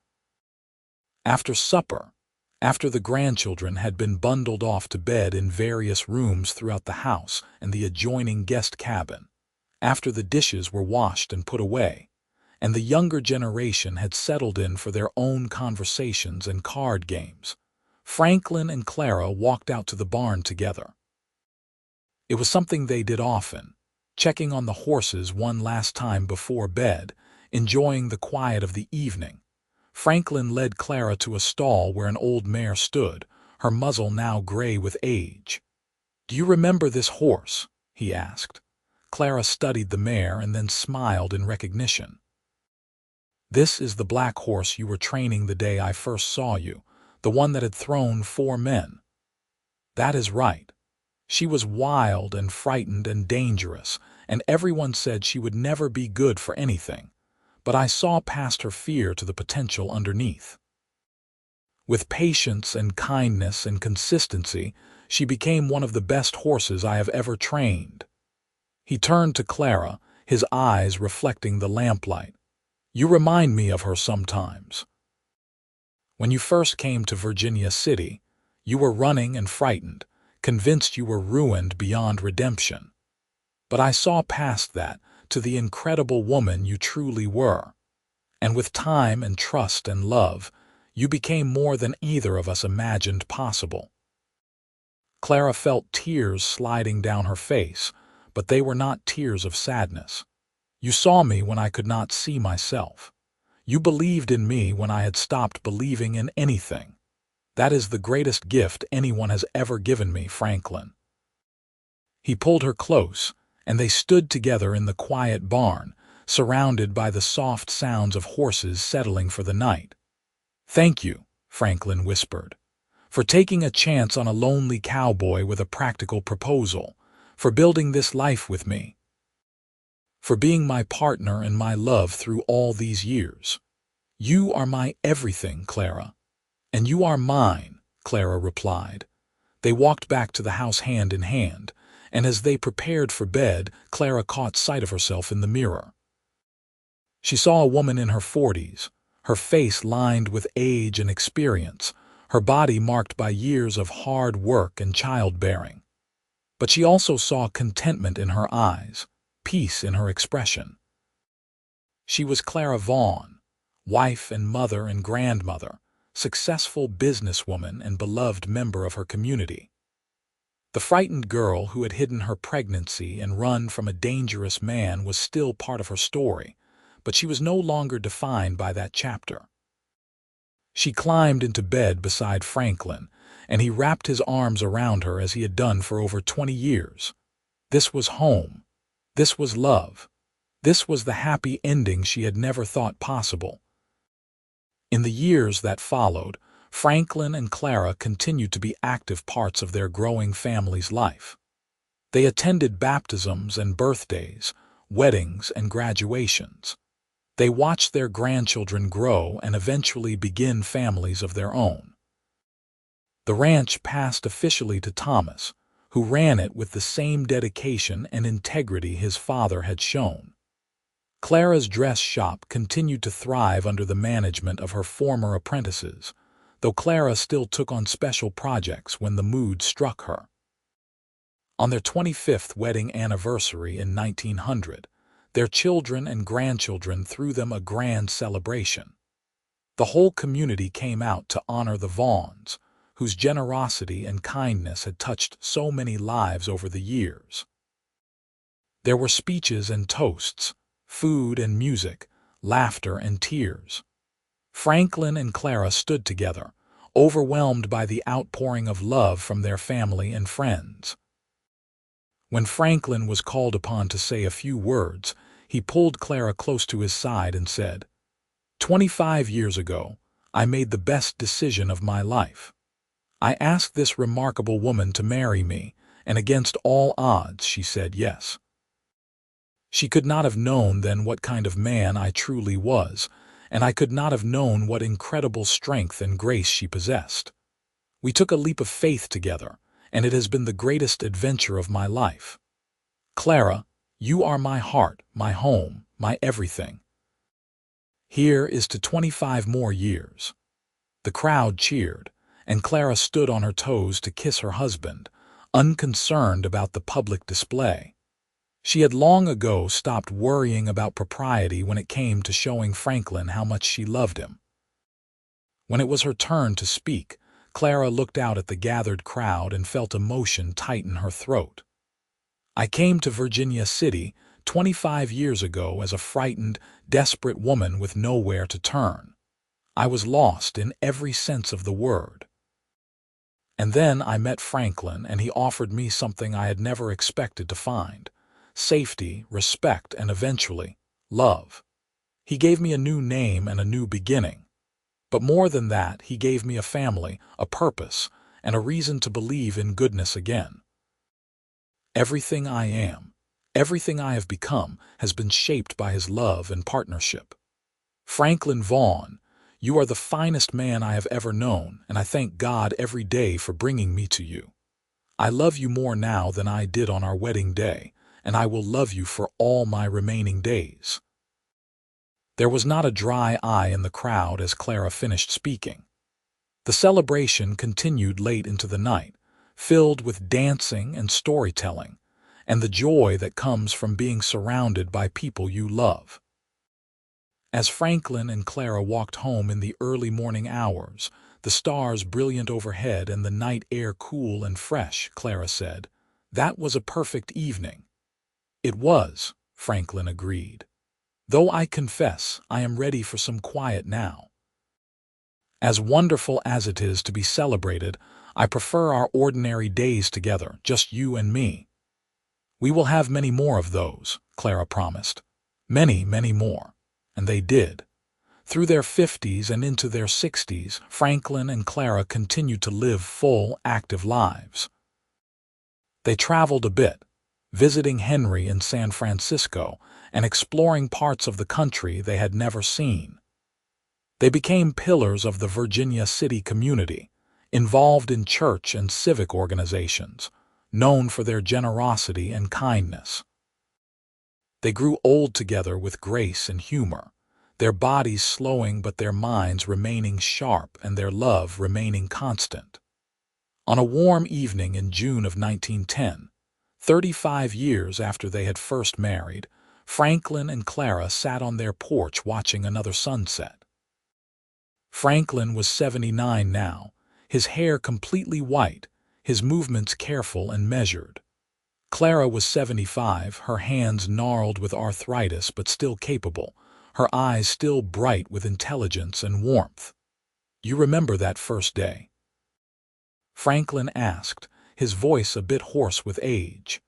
After supper, after the grandchildren had been bundled off to bed in various rooms throughout the house and the adjoining guest cabin, after the dishes were washed and put away, and the younger generation had settled in for their own conversations and card games, Franklin and Clara walked out to the barn together. It was something they did often, checking on the horses one last time before bed, enjoying the quiet of the evening. Franklin led Clara to a stall where an old mare stood, her muzzle now gray with age. "Do you remember this horse?" he asked. Clara studied the mare and then smiled in recognition. "This is the black horse you were training the day I first saw you, the one that had thrown 4 men." "That is right. She was wild and frightened and dangerous, and everyone said she would never be good for anything. But I saw past her fear to the potential underneath. With patience and kindness and consistency, she became one of the best horses I have ever trained." He turned to Clara, his eyes reflecting the lamplight. "You remind me of her sometimes. When you first came to Virginia City, you were running and frightened, convinced you were ruined beyond redemption. But I saw past that to the incredible woman you truly were. And with time and trust and love, you became more than either of us imagined possible." Clara felt tears sliding down her face, but they were not tears of sadness. "You saw me when I could not see myself. You believed in me when I had stopped believing in anything. That is the greatest gift anyone has ever given me, Franklin." He pulled her close, and they stood together in the quiet barn, surrounded by the soft sounds of horses settling for the night. "Thank you," Franklin whispered, "for taking a chance on a lonely cowboy with a practical proposal, for building this life with me, for being my partner and my love through all these years. You are my everything, Clara." "And you are mine," Clara replied. They walked back to the house hand in hand, and as they prepared for bed, Clara caught sight of herself in the mirror. She saw a woman in her 40s, her face lined with age and experience, her body marked by years of hard work and childbearing. But she also saw contentment in her eyes, peace in her expression. She was Clara Vaughn, wife and mother and grandmother, successful businesswoman and beloved member of her community. The frightened girl who had hidden her pregnancy and run from a dangerous man was still part of her story, but she was no longer defined by that chapter. She climbed into bed beside Franklin, and he wrapped his arms around her as he had done for over 20 years. This was home. This was love. This was the happy ending she had never thought possible. In the years that followed, Franklin and Clara continued to be active parts of their growing family's life. They attended baptisms and birthdays, weddings and graduations. They watched their grandchildren grow and eventually begin families of their own. The ranch passed officially to Thomas, who ran it with the same dedication and integrity his father had shown. Clara's dress shop continued to thrive under the management of her former apprentices, though Clara still took on special projects when the mood struck her. On their 25th wedding anniversary in 1900, their children and grandchildren threw them a grand celebration. The whole community came out to honor the Vaughns, whose generosity and kindness had touched so many lives over the years. There were speeches and toasts, food and music, laughter and tears. Franklin and Clara stood together, overwhelmed by the outpouring of love from their family and friends. When Franklin was called upon to say a few words, he pulled Clara close to his side and said, "25 years ago, I made the best decision of my life. I asked this remarkable woman to marry me, and against all odds she said yes. She could not have known then what kind of man I truly was, and I could not have known what incredible strength and grace she possessed. We took a leap of faith together, and it has been the greatest adventure of my life. Clara, you are my heart, my home, my everything. Here is to 25 more years." The crowd cheered, and Clara stood on her toes to kiss her husband, unconcerned about the public display. She had long ago stopped worrying about propriety when it came to showing Franklin how much she loved him. When it was her turn to speak, Clara looked out at the gathered crowd and felt emotion tighten her throat. "I came to Virginia City 25 years ago as a frightened, desperate woman with nowhere to turn. I was lost in every sense of the word. And then I met Franklin, and he offered me something I had never expected to find: safety, respect, and eventually, love. He gave me a new name and a new beginning. But more than that, he gave me a family, a purpose, and a reason to believe in goodness again. Everything I am, everything I have become, has been shaped by his love and partnership. Franklin Vaughn, you are the finest man I have ever known, and I thank God every day for bringing me to you. I love you more now than I did on our wedding day, and I will love you for all my remaining days." There was not a dry eye in the crowd as Clara finished speaking. The celebration continued late into the night, filled with dancing and storytelling, and the joy that comes from being surrounded by people you love. As Franklin and Clara walked home in the early morning hours, the stars brilliant overhead and the night air cool and fresh, Clara said, "That was a perfect evening." "It was," Franklin agreed. "Though I confess I am ready for some quiet now. As wonderful as it is to be celebrated, I prefer our ordinary days together, just you and me." "We will have many more of those," Clara promised. "Many, many more." And they did. Through their 50s and into their 60s, Franklin and Clara continued to live full, active lives. They traveled a bit, visiting Henry in San Francisco and exploring parts of the country they had never seen. They became pillars of the Virginia City community, involved in church and civic organizations, known for their generosity and kindness. They grew old together with grace and humor, their bodies slowing but their minds remaining sharp and their love remaining constant. On a warm evening in June of 1910, 35 years after they had first married, Franklin and Clara sat on their porch watching another sunset. Franklin was 79 now, his hair completely white, his movements careful and measured. Clara was 75, her hands gnarled with arthritis but still capable, her eyes still bright with intelligence and warmth. "You remember that first day?" Franklin asked, his voice a bit hoarse with age.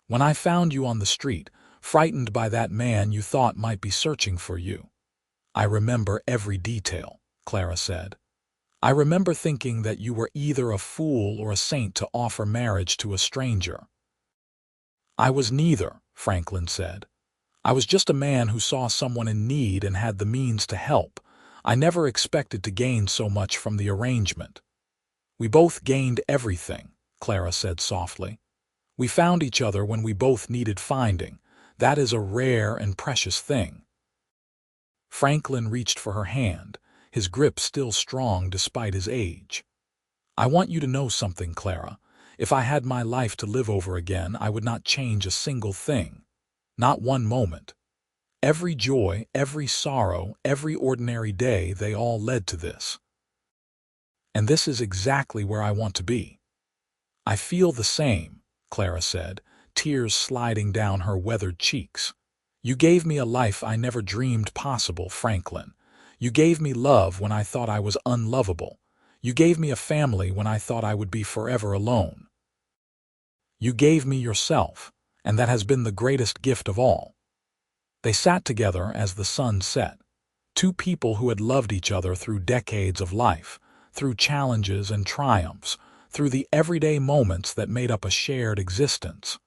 "When I found you on the street, frightened by that man you thought might be searching for you." "I remember every detail," Clara said. "I remember thinking that you were either a fool or a saint to offer marriage to a stranger." "I was neither," Franklin said. "I was just a man who saw someone in need and had the means to help. I never expected to gain so much from the arrangement." "We both gained everything," Clara said softly. "We found each other when we both needed finding. That is a rare and precious thing." Franklin reached for her hand, his grip still strong despite his age. "I want you to know something, Clara. If I had my life to live over again, I would not change a single thing. Not one moment. Every joy, every sorrow, every ordinary day, they all led to this. And this is exactly where I want to be." "I feel the same," Clara said, tears sliding down her weathered cheeks. "You gave me a life I never dreamed possible, Franklin. You gave me love when I thought I was unlovable. You gave me a family when I thought I would be forever alone. You gave me yourself, and that has been the greatest gift of all." They sat together as the sun set, two people who had loved each other through decades of life, through challenges and triumphs, through the everyday moments that made up a shared existence.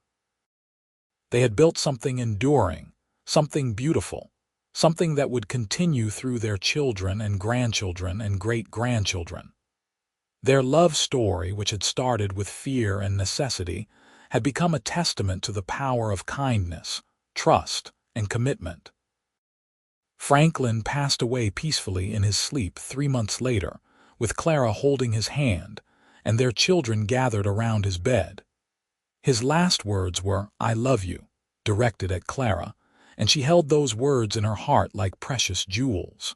They had built something enduring, something beautiful, something that would continue through their children and grandchildren and great-grandchildren. Their love story, which had started with fear and necessity, had become a testament to the power of kindness, trust, and commitment. Franklin passed away peacefully in his sleep 3 months later, with Clara holding his hand, and their children gathered around his bed. His last words were, "I love you," directed at Clara, and she held those words in her heart like precious jewels.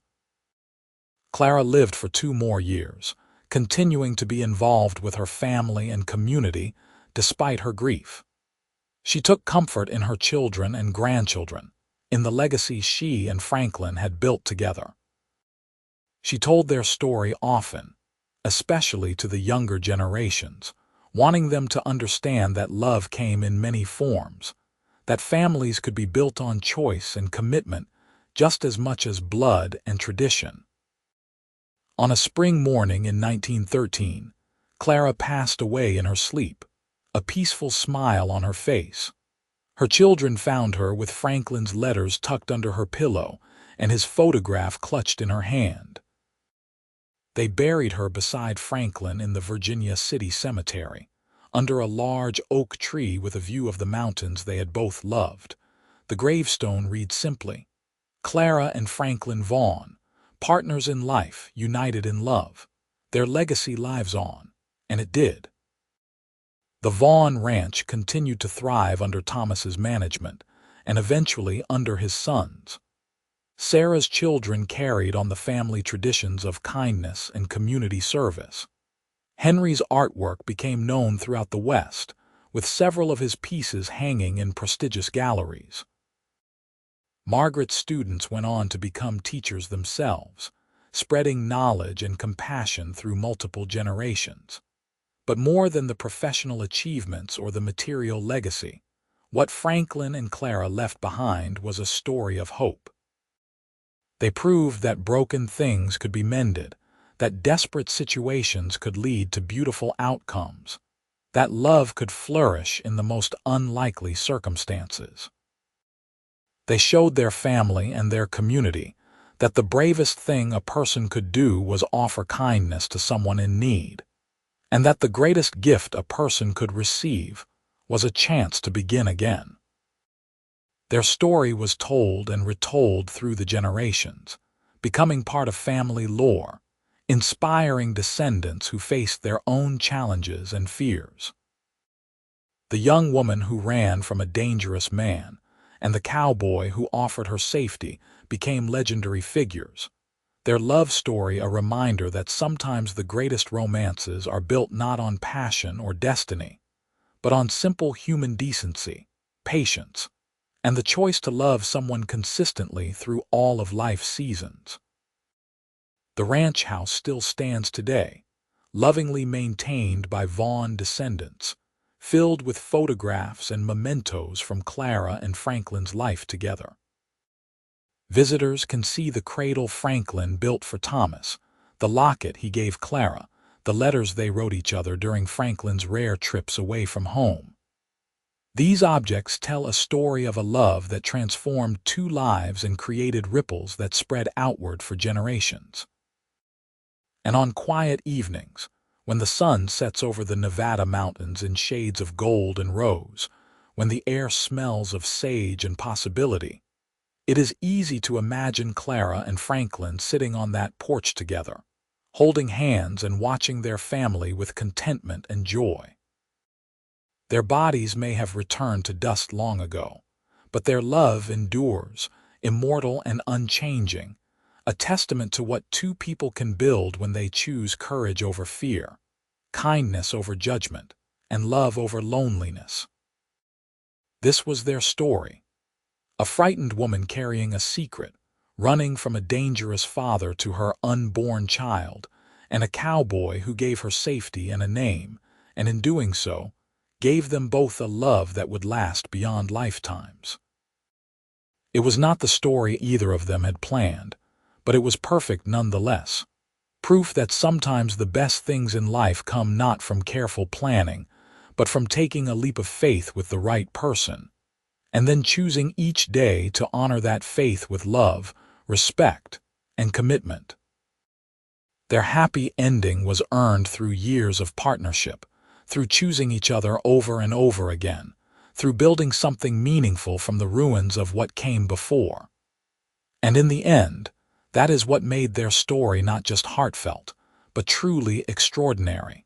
Clara lived for 2 more years, continuing to be involved with her family and community despite her grief. She took comfort in her children and grandchildren, in the legacy she and Franklin had built together. She told their story often, especially to the younger generations, wanting them to understand that love came in many forms, that families could be built on choice and commitment just as much as blood and tradition. On a spring morning in 1913, Clara passed away in her sleep, a peaceful smile on her face. Her children found her with Franklin's letters tucked under her pillow and his photograph clutched in her hand. They buried her beside Franklin in the Virginia City Cemetery, under a large oak tree with a view of the mountains they had both loved. The gravestone reads simply, "Clara and Franklin Vaughn, partners in life, united in love. Their legacy lives on," and it did. The Vaughn Ranch continued to thrive under Thomas's management, and eventually under his sons. Sarah's children carried on the family traditions of kindness and community service. Henry's artwork became known throughout the West, with several of his pieces hanging in prestigious galleries. Margaret's students went on to become teachers themselves, spreading knowledge and compassion through multiple generations. But more than the professional achievements or the material legacy, what Franklin and Clara left behind was a story of hope. They proved that broken things could be mended, that desperate situations could lead to beautiful outcomes, that love could flourish in the most unlikely circumstances. They showed their family and their community that the bravest thing a person could do was offer kindness to someone in need, and that the greatest gift a person could receive was a chance to begin again. Their story was told and retold through the generations, becoming part of family lore, inspiring descendants who faced their own challenges and fears. The young woman who ran from a dangerous man and the cowboy who offered her safety became legendary figures, their love story a reminder that sometimes the greatest romances are built not on passion or destiny, but on simple human decency, patience, and the choice to love someone consistently through all of life's seasons. The ranch house still stands today, lovingly maintained by Vaughn descendants, filled with photographs and mementos from Clara and Franklin's life together. Visitors can see the cradle Franklin built for Thomas, the locket he gave Clara, the letters they wrote each other during Franklin's rare trips away from home. These objects tell a story of a love that transformed two lives and created ripples that spread outward for generations. And on quiet evenings, when the sun sets over the Nevada mountains in shades of gold and rose, when the air smells of sage and possibility, it is easy to imagine Clara and Franklin sitting on that porch together, holding hands and watching their family with contentment and joy. Their bodies may have returned to dust long ago, but their love endures, immortal and unchanging, a testament to what two people can build when they choose courage over fear, kindness over judgment, and love over loneliness. This was their story. A frightened woman carrying a secret, running from a dangerous father to her unborn child, and a cowboy who gave her safety and a name, and in doing so, gave them both a love that would last beyond lifetimes. It was not the story either of them had planned, but it was perfect nonetheless. Proof that sometimes the best things in life come not from careful planning, but from taking a leap of faith with the right person, and then choosing each day to honor that faith with love, respect, and commitment. Their happy ending was earned through years of partnership, through choosing each other over and over again, through building something meaningful from the ruins of what came before. And in the end, that is what made their story not just heartfelt, but truly extraordinary.